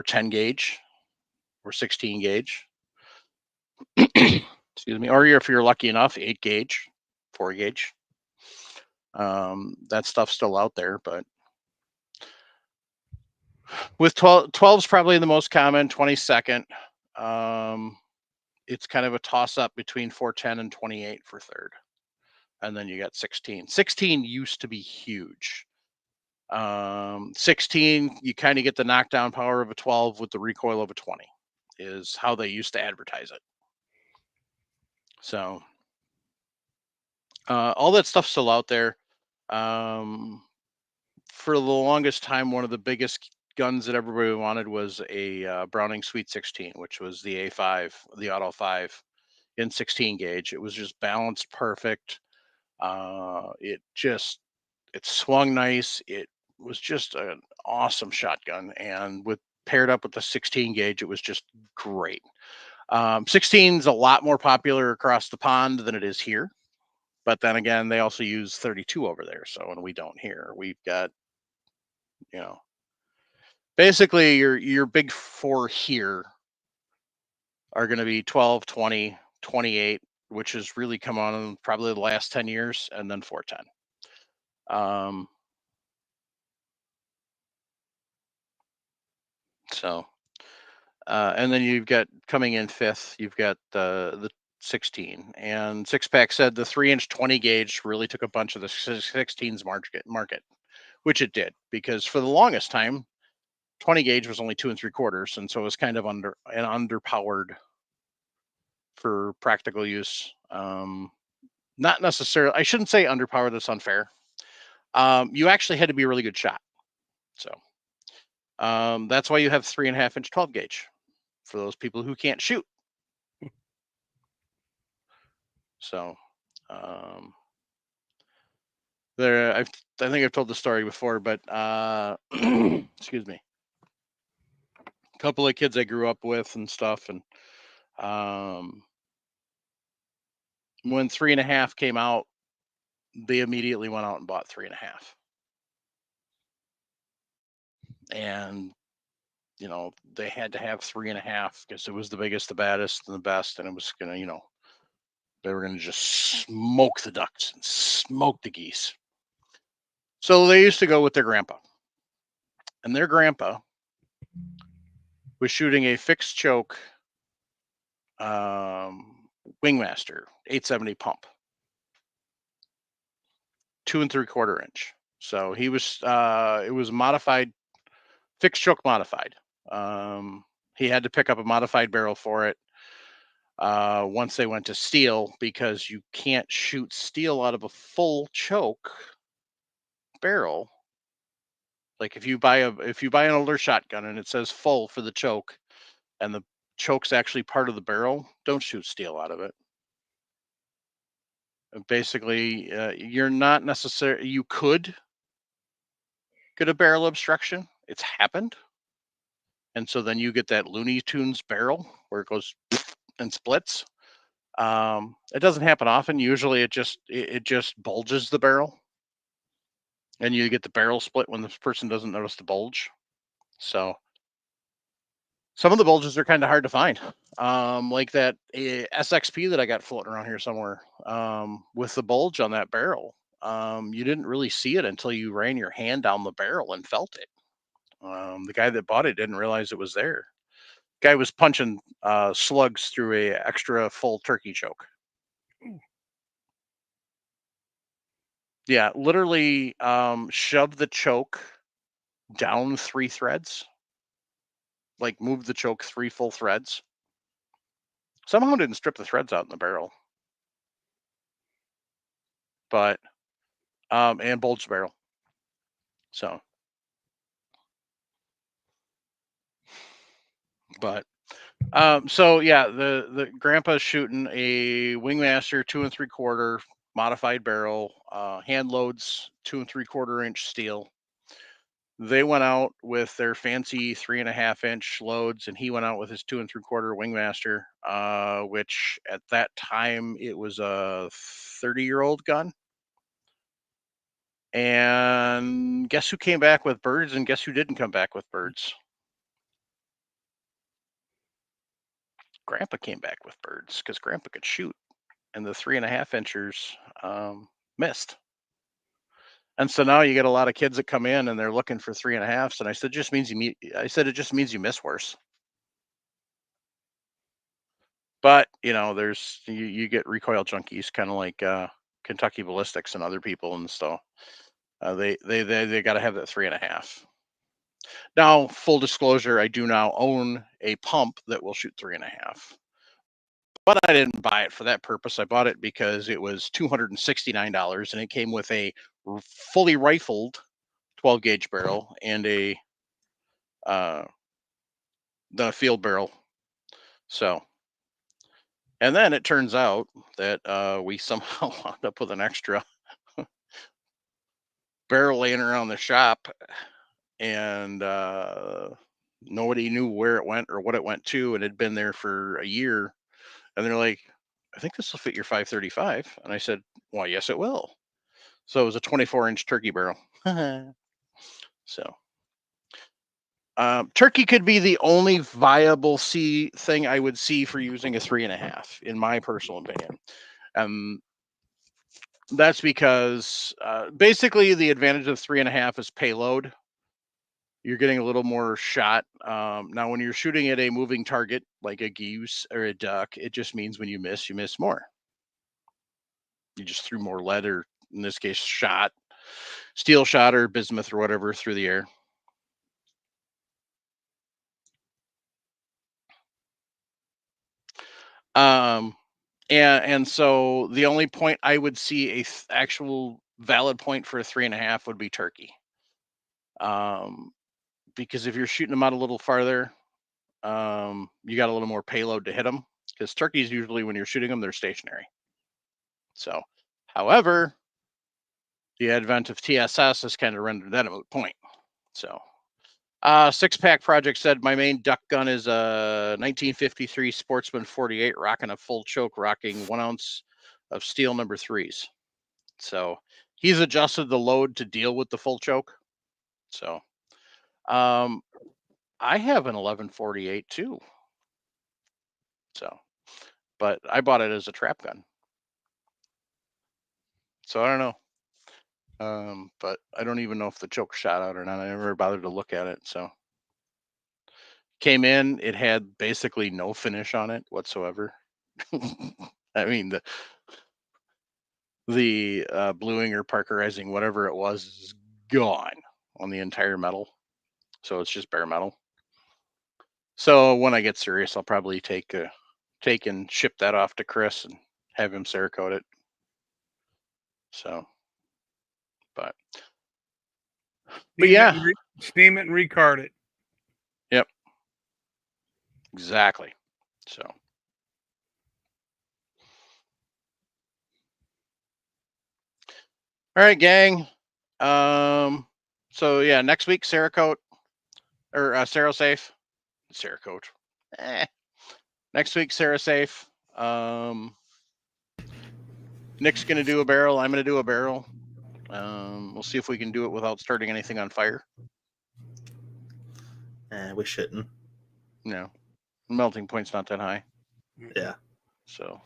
10 gauge or 16 gauge. Excuse me. Or if you're lucky enough, 8 gauge, 4 gauge. That stuff's still out there, but with 12's probably the most common. 22nd. It's kind of a toss up between 410 and 28 for third. And then you got 16. 16 used to be huge. 16, you kind of get the knockdown power of a 12 with the recoil of a 20, is how they used to advertise it. So all that stuff's still out there. For the longest time, one of the biggest guns that everybody wanted was a Browning Sweet 16, which was the A5, the Auto 5 in 16 gauge. It was just balanced perfect. It swung nice. It was just an awesome shotgun, and paired up with the 16 gauge, it was just great. 16 is a lot more popular across the pond than it is here, but then again, they also use 32 over there. So, and we don't here. We've got, basically your big four here are going to be 12, 20, 28, which has really come on in probably the last 10 years, and then 410. And then you've got coming in fifth, you've got the 16, and 6-pack said the 3-inch 20 gauge really took a bunch of the 16's market, which it did, because for the longest time, 20 gauge was only 2 3/4, and so it was kind of underpowered for practical use. Not necessarily, I shouldn't say underpowered, that's unfair. You actually had to be a really good shot. So that's why you have 3.5-inch 12 gauge for those people who can't shoot. So I think I've told the story before, but excuse me. A couple of kids I grew up with and stuff, and when 3.5 came out, they immediately went out and bought 3.5. And they had to have 3.5 because it was the biggest, the baddest, and the best, and it was gonna, they were gonna just smoke the ducks and smoke the geese. So they used to go with their grandpa, and their grandpa was shooting a fixed choke Wingmaster 870 pump, 2 3/4 inch. So he was it was modified, fixed choke modified. He had to pick up a modified barrel for it once they went to steel, because you can't shoot steel out of a full choke barrel. Like if you buy an older shotgun and it says full for the choke, and the choke's actually part of the barrel, don't shoot steel out of it. Basically, you're not necessarily. You could get a barrel obstruction. It's happened, and so then you get that Looney Tunes barrel where it goes and splits. It doesn't happen often. Usually, it just bulges the barrel, and you get the barrel split when the person doesn't notice the bulge. So some of the bulges are kind of hard to find. Like that SXP that I got floating around here somewhere, with the bulge on that barrel. You didn't really see it until you ran your hand down the barrel and felt it. The guy that bought it didn't realize it was there. Guy was punching slugs through a extra full turkey choke. Yeah, literally shoved the choke down 3 threads, like moved the choke 3 full threads. Somehow didn't strip the threads out in the barrel, but and bulged the barrel. So, but so yeah, the grandpa's shooting a Wingmaster 2 3/4 modified barrel, hand loads 2 3/4 inch steel. They went out with their fancy 3.5 inch loads, and he went out with his 2 3/4 Wingmaster, which at that time it was a 30-year-old gun. And guess who came back with birds, and guess who didn't come back with birds? Grandpa came back with birds because Grandpa could shoot, and the 3.5 inchers missed. And so now you get a lot of kids that come in and they're looking for 3.5s, and I said, it just means you miss worse. But there's you get recoil junkies, kind of like Kentucky Ballistics and other people, and so they got to have that 3.5. Now, full disclosure, I do now own a pump that will shoot 3.5. But I didn't buy it for that purpose. I bought it because it was $269, and it came with a fully rifled 12 gauge barrel and the field barrel. So, and then it turns out that we somehow wound up with an extra barrel laying around the shop, and nobody knew where it went or what it went to, and it had been there for a year. And they're like, I think this will fit your 535. And I said, well, yes, it will. So it was a 24-inch turkey barrel. So turkey could be the only viable thing I would see for using a 3.5, in my personal opinion. That's because basically the advantage of 3.5 is payload. You're getting a little more shot. Now, when you're shooting at a moving target like a goose or a duck, it just means when you miss more. You just threw more lead, or in this case, steel shot or bismuth or whatever through the air. And so the only point I would see actual valid point for a 3.5 would be turkey. Because if you're shooting them out a little farther, you got a little more payload to hit them. Because turkeys usually, when you're shooting them, they're stationary. So, however, the advent of TSS has kind of rendered that a moot point. So, Six Pack Project said my main duck gun is a 1953 Sportsman 48, rocking a full choke, rocking 1 ounce of steel number 3s. So he's adjusted the load to deal with the full choke. So I have an 1148 too. So, but I bought it as a trap gun. So I don't know. But I don't even know if the choke shot out or not. I never bothered to look at it. So came in, it had basically no finish on it whatsoever. I mean, the bluing or parkerizing, whatever it was, is gone on the entire metal. So it's just bare metal. So when I get serious, I'll probably take and ship that off to Chris and have him Cerakote it. So, but yeah, steam it and recard it. Yep, exactly. So, All right, gang. So yeah, next week Cerakote or Cerasafe. Cerakote. Next week Cerasafe. Nick's gonna do a barrel. I'm gonna do a barrel. We'll see if we can do it without starting anything on fire. We shouldn't. No, melting point's not that high. Yeah. So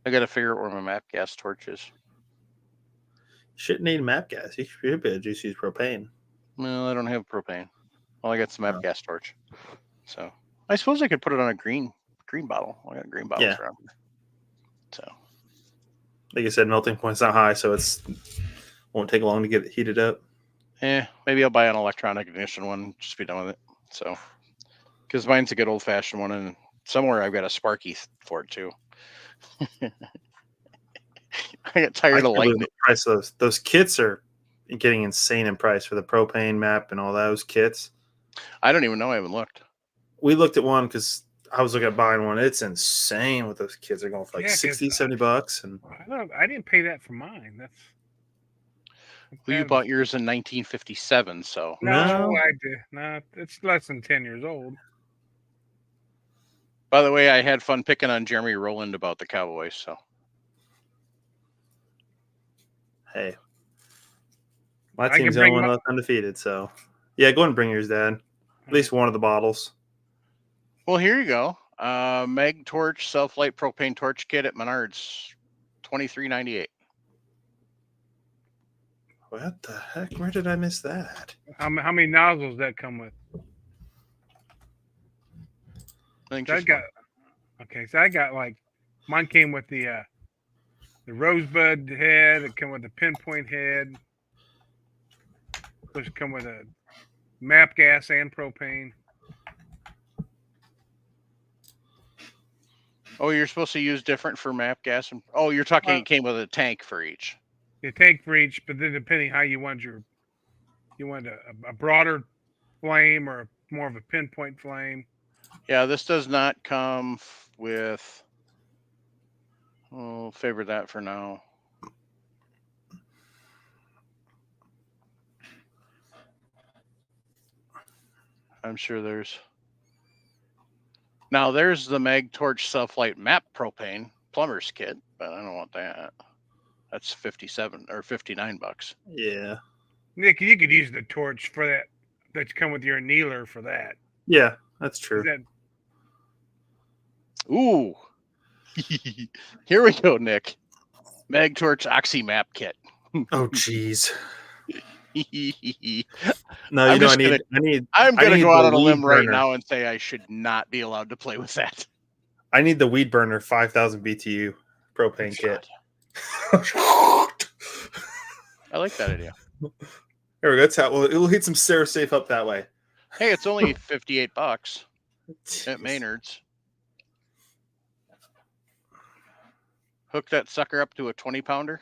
I got to figure out where my map gas torch is. Shouldn't need map gas. You should be able to just use propane. Well, I don't have propane. Well, I got some map Oh. gas torch. So I suppose I could put it on a green bottle. I got green bottles Yeah. around here. So Like I said, melting point's not high, so it's won't take long to get it heated up. maybe I'll buy an electronic ignition one. Just be done with it. So because mine's a good old fashioned one, and somewhere I've got a Sparky for it too. I got tired of lighting it. Price of those kits are getting insane in price for the propane map and all those kits. I don't even know. I haven't looked. We looked at one because I was looking at buying one. It's insane what those kits are going for, like 60, $70. And I didn't pay that for mine. That's Well, you bought yours in 1957, so no, No. I did. No, it's less than 10 years old. by the way, I had fun picking on Jeremy Rowland about the Cowboys. So hey, my I can team's the only bring one my- left undefeated. So yeah, go ahead and bring yours, Dad. At least one of the bottles. well, here you go. Meg Torch self-light propane torch kit at Menards, $23.98. What the heck? Where did I miss that? How many nozzles that come with? I think I just got one. okay. So I got like mine came with the rosebud head. It came with the pinpoint head. Which come with a map gas and propane. Oh, you're supposed to use different for map gas and you're talking. It came with a tank for each. The tank for each, but then depending how you want a broader flame or more of a pinpoint flame. Yeah, this does not come with. We'll favor that for now. I'm sure there's. Now there's the Meg Torch Self-Light Map Propane Plumber's Kit, but I don't want that. That's $57 or $59. Yeah. Nick, you could use the torch for that. That's come with your annealer for that. Yeah, that's true. Is that Ooh. Here we go, Nick. Meg Torch Oxy Map Kit. Oh, jeez. I'm No, you know, just I need. gonna go out on a the limb weed right burner. now and say I should not be allowed to play with that. I need the weed burner 5,000 BTU propane kit. I like that idea. There we go. That's how it'll heat some Cerasafe up that way. Hey, it's only $58 at Maynard's. Hook that sucker up to a 20-pounder.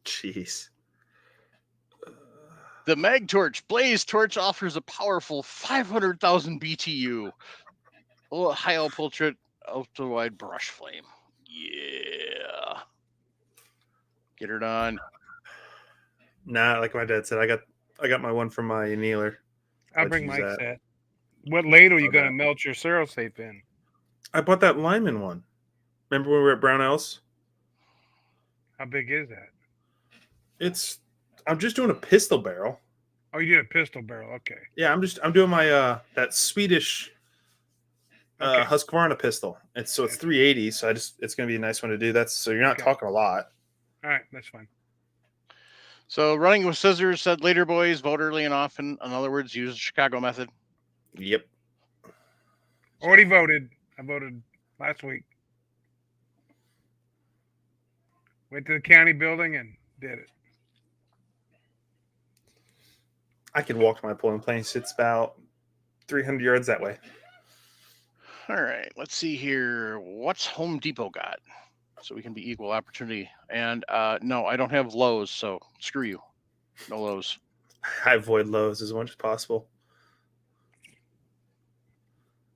Jeez. The Mag Torch Blaze Torch offers a powerful 500,000 BTU. High ultra wide brush flame. Yeah. Get her done. Nah, like my dad said, I got my one from my annealer. I'll I'd bring use my that. set. What ladle are you Oh, going to that. melt your Cerasafe in? I bought that Lyman one. Remember when we were at Brownells? How big is that? I'm just doing a pistol barrel. Oh, you did a pistol barrel. Okay. Yeah, I'm doing my that Swedish Okay. Husqvarna pistol. It's 380, so it's gonna be a nice one to do. So you're not Okay. talking a lot. All right. That's fine. So running with scissors said later, boys, vote early and often. In other words, use the Chicago method. Yep. Already voted. I voted last week. Went to the county building and did it. I could walk to my polling place. It's about 300 yards that way. All right, let's see here. What's Home Depot got? So we can be equal opportunity. And no, I don't have Lowe's, so screw you. No Lowe's. I avoid Lowe's as much as possible.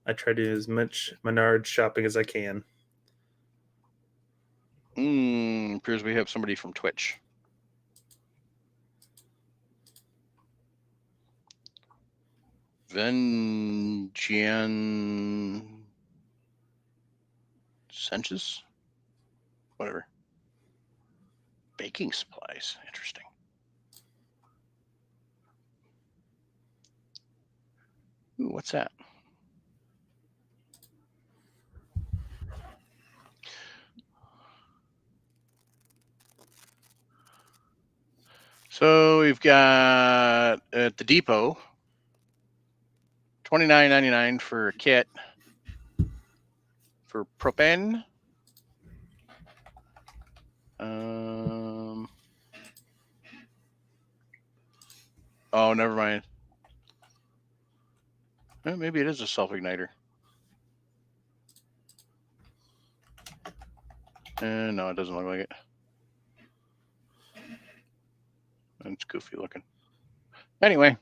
I try to do as much Menards shopping as I can. Appears we have somebody from Twitch. Vengean Sanchez? Whatever. Baking supplies. Interesting. Ooh, what's that? So we've got at the depot $29.99 for a kit for propane. Oh, never mind. Maybe it is a self-igniter. No, it doesn't look like it. It's goofy looking. Anyway,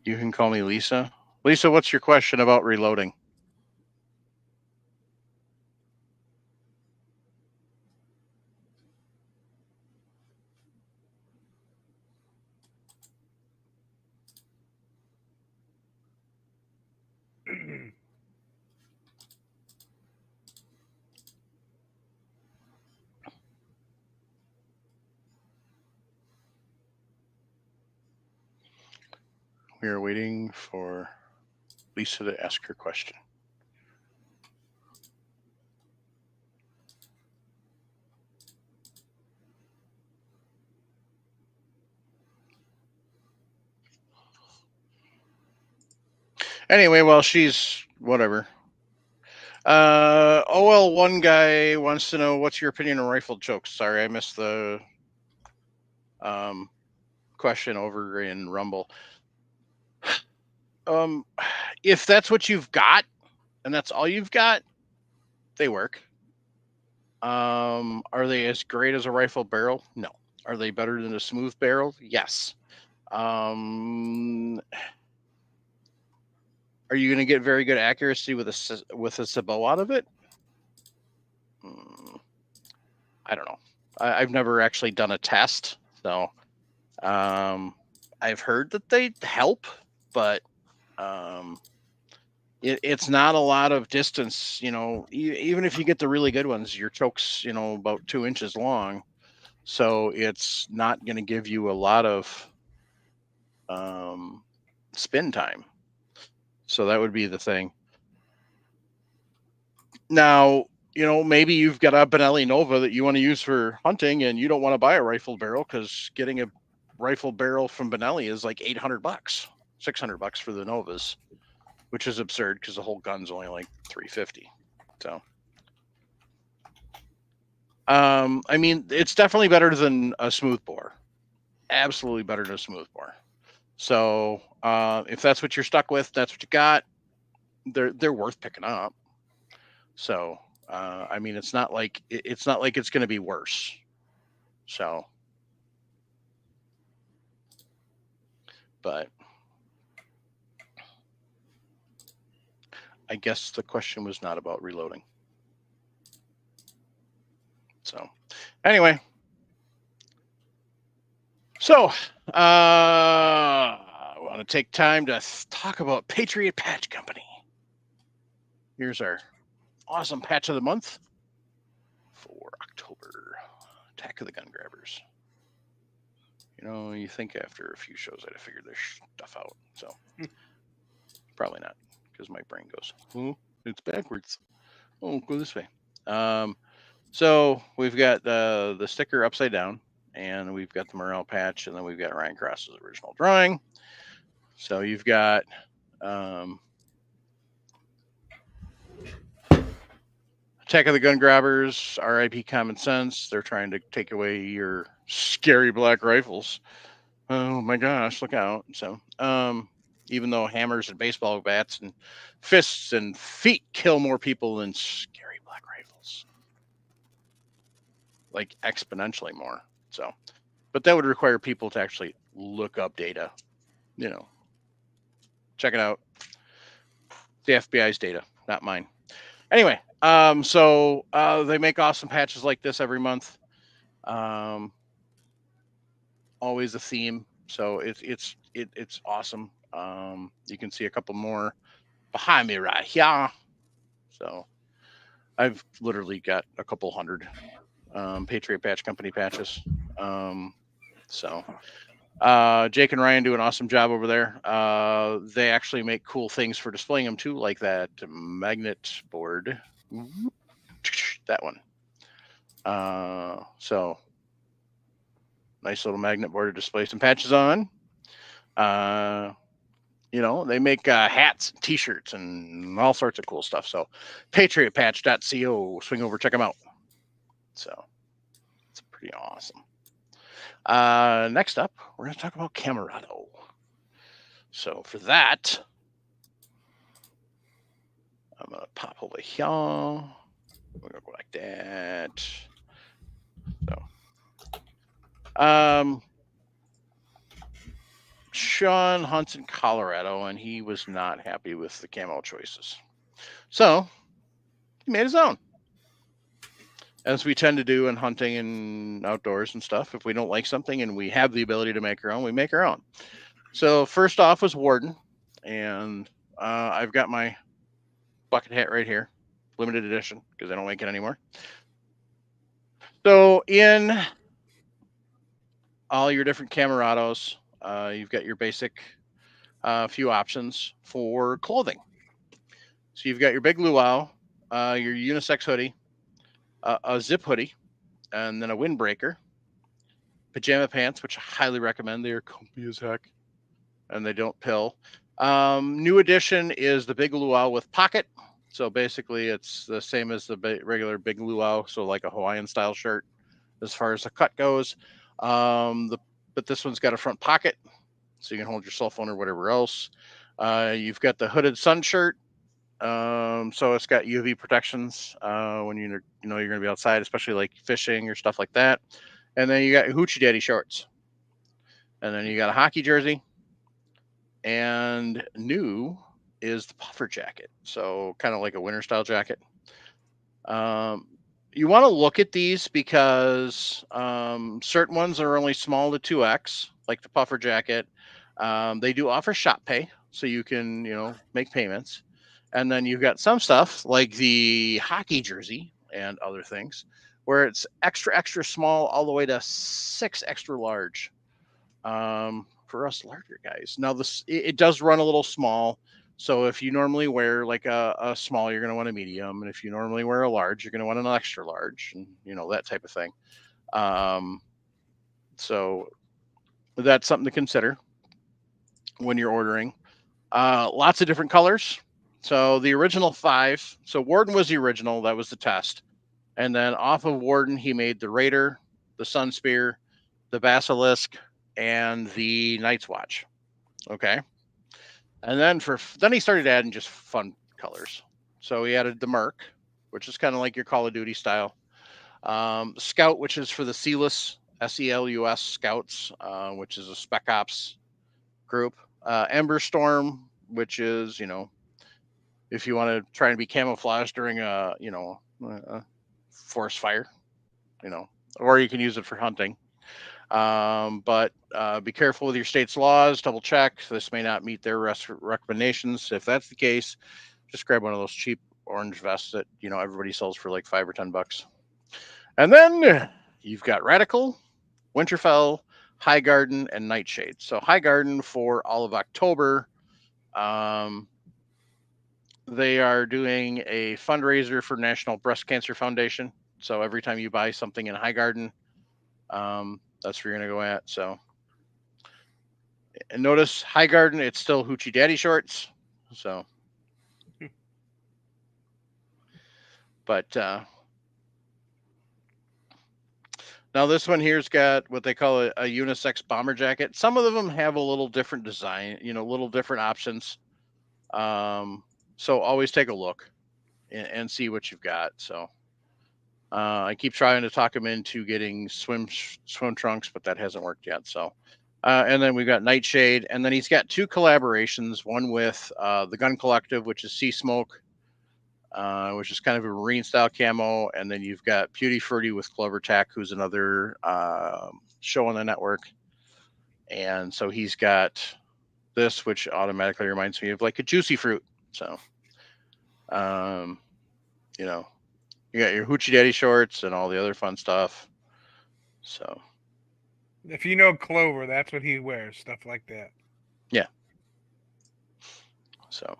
you can call me Lisa. Lisa, what's your question about reloading? We are waiting for Lisa to ask her question. Anyway, well, she's whatever. OL1 guy wants to know what's your opinion on rifled chokes. Sorry, I missed the question over in Rumble. If that's what you've got and that's all you've got, they work. Are they as great as a rifle barrel? No. Are they better than a smooth barrel? Yes. Are you going to get very good accuracy with a sabot out of it? I don't know. I've never actually done a test, so I've heard that they help, but it's not a lot of distance. You know, even if you get the really good ones, your choke's about 2 inches long, so it's not going to give you a lot of spin time. So that would be the thing. Now, maybe you've got a Benelli Nova that you want to use for hunting and you don't want to buy a rifle barrel because getting a rifle barrel from Benelli is like $800, $600 for the Novas, which is absurd because the whole gun's only like $350. So, I mean, it's definitely better than a smooth bore. Absolutely better than a smooth bore. So, if that's what you're stuck with, that's what you got. They're worth picking up. So, I mean, it's not like it's going to be worse. So, but I guess the question was not about reloading. So, anyway, so I want to take time to talk about Patriot Patch Company. Here's our awesome patch of the month for October. Attack of the Gun Grabbers. You think after a few shows I'd have figured this stuff out. So probably not, because my brain goes, oh, it's backwards. Oh, go this way. So we've got the sticker upside down, and we've got the Morale patch, and then we've got Ryan Cross's original drawing. So you've got Attack of the Gun Grabbers, RIP Common Sense. They're trying to take away your scary black rifles. Oh my gosh, look out. So, even though hammers and baseball bats and fists and feet kill more people than scary black rifles, like exponentially more. So, but that would require people to actually look up data, check it out. The FBI's data, not mine. Anyway, so they make awesome patches like this every month. Always a theme. So it's awesome. You can see a couple more behind me right here. So I've literally got a couple hundred Patriot Patch Company patches. So Jake and Ryan do an awesome job over there. They actually make cool things for displaying them too, like that magnet board. That one. So nice little magnet board to display some patches on. They make hats, t-shirts, and all sorts of cool stuff. So patriotpatch.co, swing over, check them out. So it's pretty awesome. Next up, we're going to talk about Camerado. So for that, I'm going to pop over here. We're going to go like that. So, Sean hunts in Colorado, and he was not happy with the camo choices. So he made his own. As we tend to do in hunting and outdoors and stuff, if we don't like something and we have the ability to make our own, we make our own. So first off was Warden, and I've got my bucket hat right here, limited edition, because I don't make it anymore. So in all your different Camerados, you've got your basic few options for clothing. So you've got your big luau, your unisex hoodie, a zip hoodie, and then a windbreaker, pajama pants, which I highly recommend. They are comfy as heck, and they don't pill. New addition is the big luau with pocket. So basically, it's the same as the regular big luau, so like a Hawaiian style shirt as far as the cut goes. But this one's got a front pocket, so you can hold your cell phone or whatever else. You've got the hooded sun shirt. So it's got UV protections when you're going to be outside, especially like fishing or stuff like that. And then you got your Hoochie Daddy shorts. And then you got a hockey jersey. And new is the puffer jacket. So kind of like a winter style jacket. You want to look at these because certain ones are only small to 2X, like the puffer jacket. They do offer shop pay, so you can, make payments. And then you've got some stuff like the hockey jersey and other things where it's extra, extra small all the way to 6 extra large for us larger guys. Now, it does run a little small. So if you normally wear like a small, you're going to want a medium. And if you normally wear a large, you're going to want an extra large and, that type of thing. So that's something to consider when you're ordering. Lots of different colors. So the original 5. So Warden was the original. That was the test. And then off of Warden, he made the Raider, the Sun Spear, the Basilisk, and the Night's Watch. Okay. And then he started adding just fun colors. So he added the Merc, which is kind of like your Call of Duty style. Scout, which is for the Selus, SELUS Scouts, which is a Spec Ops group. Ember Storm, which is, if you want to try and be camouflaged during a forest fire, or you can use it for hunting. But be careful with your state's laws. Double check. This may not meet their recommendations. If that's the case, just grab one of those cheap orange vests that everybody sells for like $5 or $10. And then you've got Radical, Winterfell, Highgarden, and Nightshade. So Highgarden for all of October. They are doing a fundraiser for National Breast Cancer Foundation. So every time you buy something in Highgarden, that's where you're going to go at. So, and notice Highgarden, it's still Hoochie Daddy shorts. So, but now this one here's got what they call a unisex bomber jacket. Some of them have a little different design, little different options. So always take a look and see what you've got. So I keep trying to talk him into getting swim trunks, but that hasn't worked yet. So, and then we've got Nightshade, and then he's got 2 collaborations. One with the Gun Collective, which is Sea Smoke, which is kind of a marine style camo, and then you've got Beauty Fruity with Clover Tack, who's another show on the network. And so he's got this, which automatically reminds me of like a juicy fruit. So, you know, you got your Hoochie Daddy shorts and all the other fun stuff. So, If you know Clover, that's what he wears, stuff like that. yeah. So,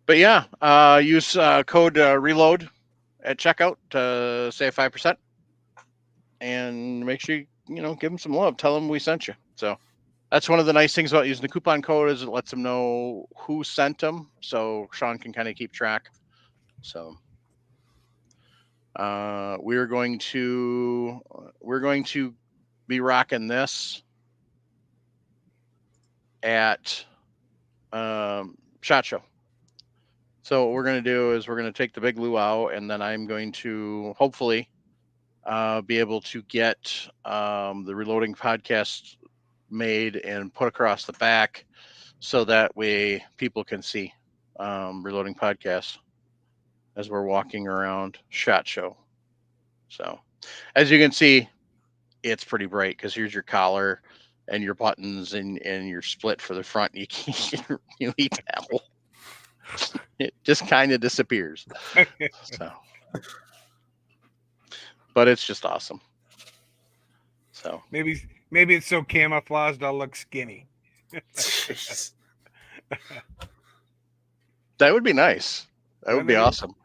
but yeah, use code reload at checkout to save 5%, and make sure you give them some love. Tell them we sent you. So that's one of the nice things about using the coupon code is it lets them know who sent them, so Sean can kind of keep track. So we're going to be rocking this at SHOT Show. So what we're going to do is we're going to take the big luau, and then I'm going to hopefully be able to get the Reloading podcast made and put across the back, so that way people can see Reloading podcast as we're walking around SHOT Show. So as you can see, it's pretty bright because here's your collar and your buttons and your split for the front. You can't really tell. It just kind of disappears. So, but it's just awesome. So maybe it's so camouflaged I'll look skinny. That would be nice. That would be Wouldn't it? awesome.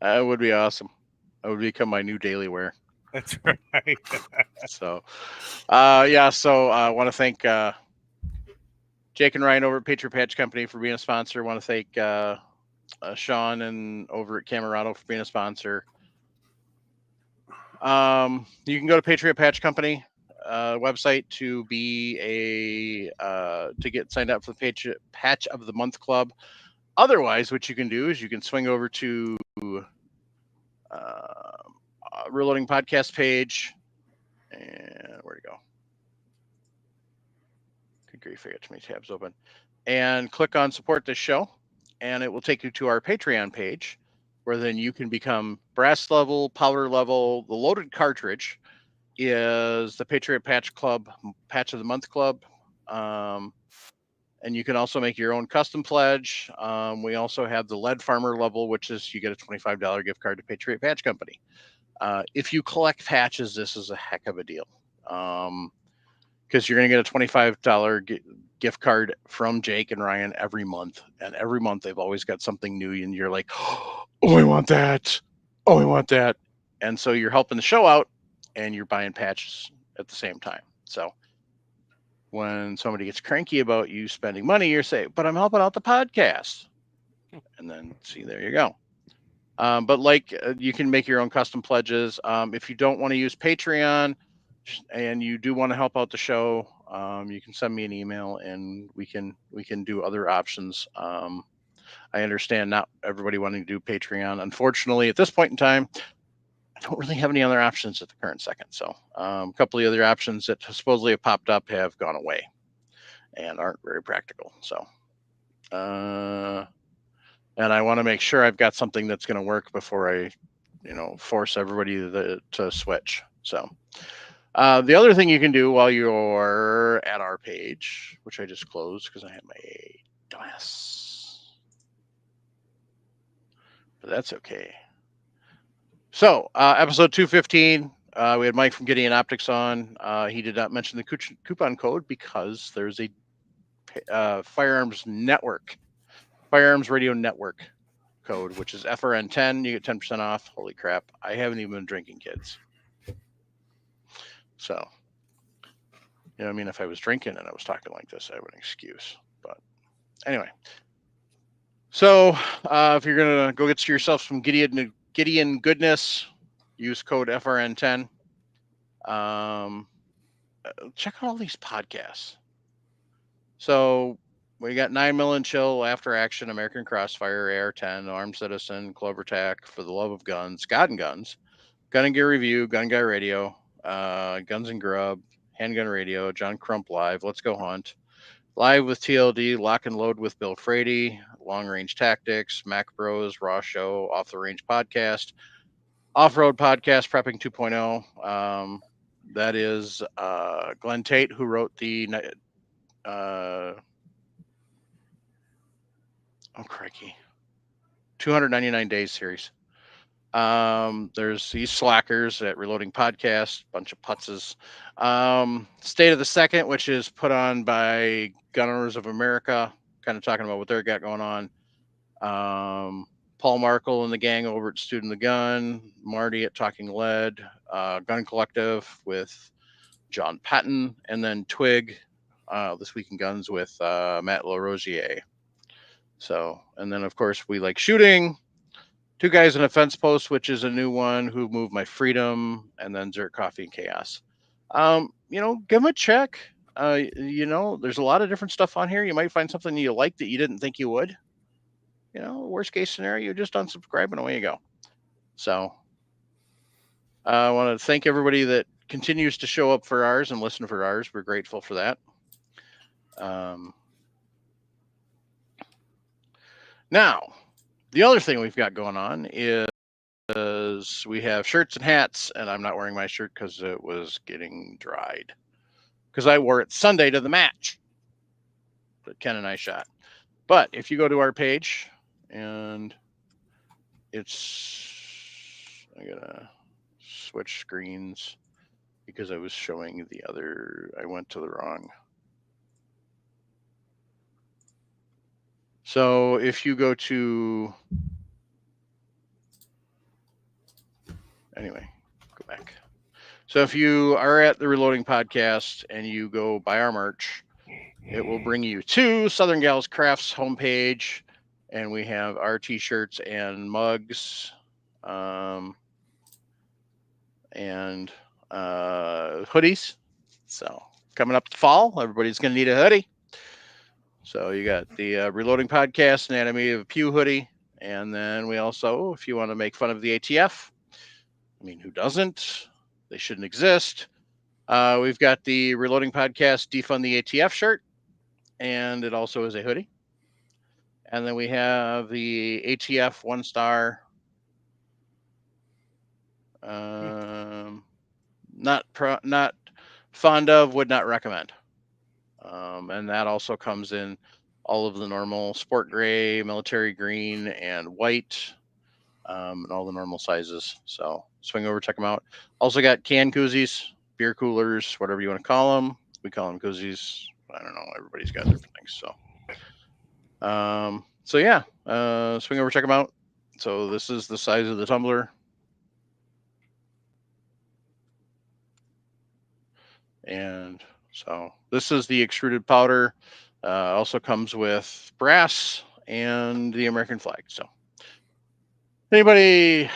That would be awesome. That would become my new daily wear. That's right. So, yeah. So I want to thank Jake and Ryan over at Patriot Patch Company for being a sponsor. I want to thank Sean and over at Camerado for being a sponsor. You can go to Patriot Patch Company website to be to get signed up for the Patriot Patch of the Month Club. Otherwise, what you can do is you can swing over to Reloading podcast page, and where'd it go? Good grief, I got too many tabs open. And click on support this show, and it will take you to our Patreon page, where then you can become brass level, powder level. The loaded cartridge is the Patriot Patch Club Patch of the Month Club. And you can also make your own custom pledge. We also have the Lead Farmer level, which is you get a $25 gift card to Patriot Patch Company. If you collect patches, this is a heck of a deal. Because you're going to get a $25 gift card from Jake and Ryan every month. And every month they've always got something new. And you're like, oh, I want that. Oh, I want that. And so you're helping the show out and you're buying patches at the same time. So when somebody gets cranky about you spending money, you're saying, but I'm helping out the podcast. And then see, there you go. But you can make your own custom pledges. If you don't want to use Patreon and you do want to help out the show, you can send me an email and we can do other options. I understand not everybody wanting to do Patreon. Unfortunately, at this point in time, I don't really have any other options at the current second. So a couple of other options that supposedly have popped up have gone away and aren't very practical. So, and I want to make sure I've got something that's going to work before I, force everybody to switch. So the other thing you can do while you're at our page, which I just closed because I had my dumbass, but that's okay. So episode 215, we had Mike from Gideon Optics on. He did not mention the coupon code because there's a Firearms Radio Network code, which is FRN10. You get 10% off. Holy crap. I haven't even been drinking, kids. So, if I was drinking and I was talking like this, I have an excuse. But anyway. So if you're going to go get yourself some Gideon goodness, use code FRN10. Check out all these podcasts. So we got 9mm and Chill, After Action, American Crossfire, AR-10, Armed Citizen, Clover Tack, For the Love of Guns, God and Guns, Gun and Gear Review, Gun Guy Radio, Guns and Grub, Handgun Radio, John Crump Live, Let's Go Hunt, Live with TLD, Lock and Load with Bill Frady, Long Range Tactics, Mac Bros, Raw Show, Off the Range Podcast, Off-Road Podcast, Prepping 2.0, That is Glenn Tate, who wrote the oh crikey, 299 Days series. There's these slackers at Reloading Podcast, bunch of putzes. State of the Second, which is put on by Gun Owners of America, kind of talking about what they got going on. Paul Markle and the gang over at Student the Gun, Marty at Talking Lead, Gun Collective with John Patton, and then Twig, This Week in Guns with Matt LaRosier. So, and then of course we like shooting. Two Guys in a Fence Post, which is a new one, Who Moved My Freedom, and then Zert Coffee and Chaos. Give them a check. There's a lot of different stuff on here. You might find something you like that you didn't think you would. Worst case scenario, you just unsubscribe and away you go. So I want to thank everybody that continues to show up for ours and listen for ours. We're grateful for that. Now, the other thing we've got going on is we have shirts and hats, and I'm not wearing my shirt because it was getting dried. Because I wore it Sunday to the match that Ken and I shot. But if you go to our page, and I gotta switch screens because I was showing I went to the wrong. So if you go to, anyway, go back. So if you are at the Reloading Podcast and you go buy our merch, it will bring you to Southern Gals Crafts homepage, and we have our t-shirts and mugs, and hoodies. So coming up to fall, everybody's going to need a hoodie. So you got the Reloading Podcast Anatomy of a Pew hoodie. And then we also, if you want to make fun of the ATF, I mean, who doesn't? They shouldn't exist. We've got the Reloading Podcast Defund the ATF shirt, and it also is a hoodie. And then we have the ATF 1-star. Not fond of, would not recommend. And that also comes in all of the normal sport gray, military green, and white, and all the normal sizes. So swing over, check them out. Also got can koozies, beer coolers, whatever you want to call them. We call them koozies. I don't know. Everybody's got different things. So yeah, swing over, check them out. So this is the size of the tumbler. And so this is the extruded powder. Also comes with brass and the American flag. So anybody,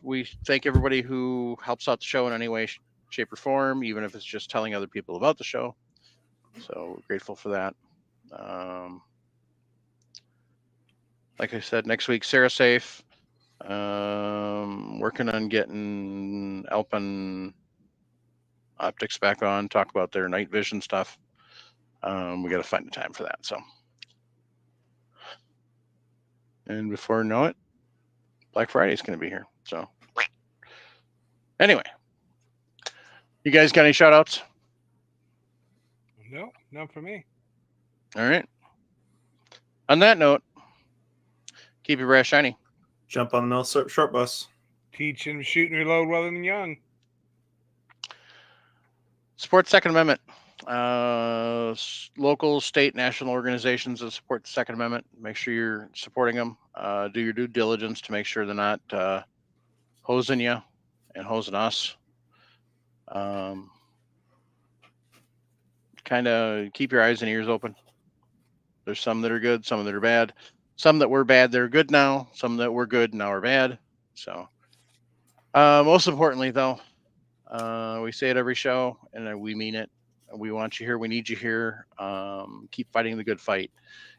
we thank everybody who helps out the show in any way, shape, or form, even if it's just telling other people about the show. So we're grateful for that. Like I said, next week, Sarah Safe. Working on getting Alpen Optics back on, talk about their night vision stuff. We got to find the time for that. So, and before I know it, Black Friday is going to be here. So, anyway, you guys got any shout outs? No, not for me. All right. On that note, keep your brass shiny. Jump on the mill short bus. Teach and shoot and reload while they're young. Support the Second Amendment. Local, state, national organizations that support the Second Amendment. Make sure you're supporting them. Do your due diligence to make sure they're not hosing you and hosing us. Kind of keep your eyes and ears open. There's some that are good, some that are bad. Some that were bad, they're good now. Some that were good, now are bad. So, most importantly, though, we say it every show, and we mean it. We want you here. We need you here. Keep fighting the good fight.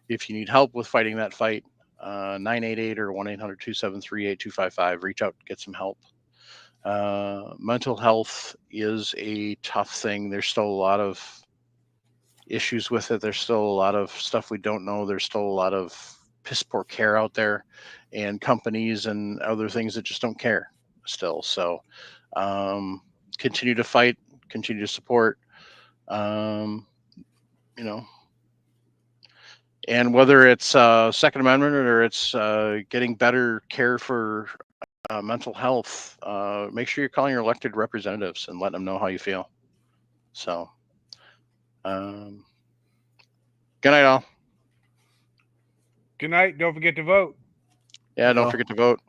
If you need help with fighting that fight, 988 or 1-800-273-8255. Reach out, get some help. Mental health is a tough thing. There's still a lot of issues with it. There's still a lot of stuff we don't know. There's still a lot of piss poor care out there, and companies and other things that just don't care still. So continue to fight, continue to support. You know, and whether it's Second Amendment or it's getting better care for mental health, make sure you're calling your elected representatives and letting them know how you feel. So, good night, all. Good night. Don't forget to vote. Yeah, don't Well. forget to vote.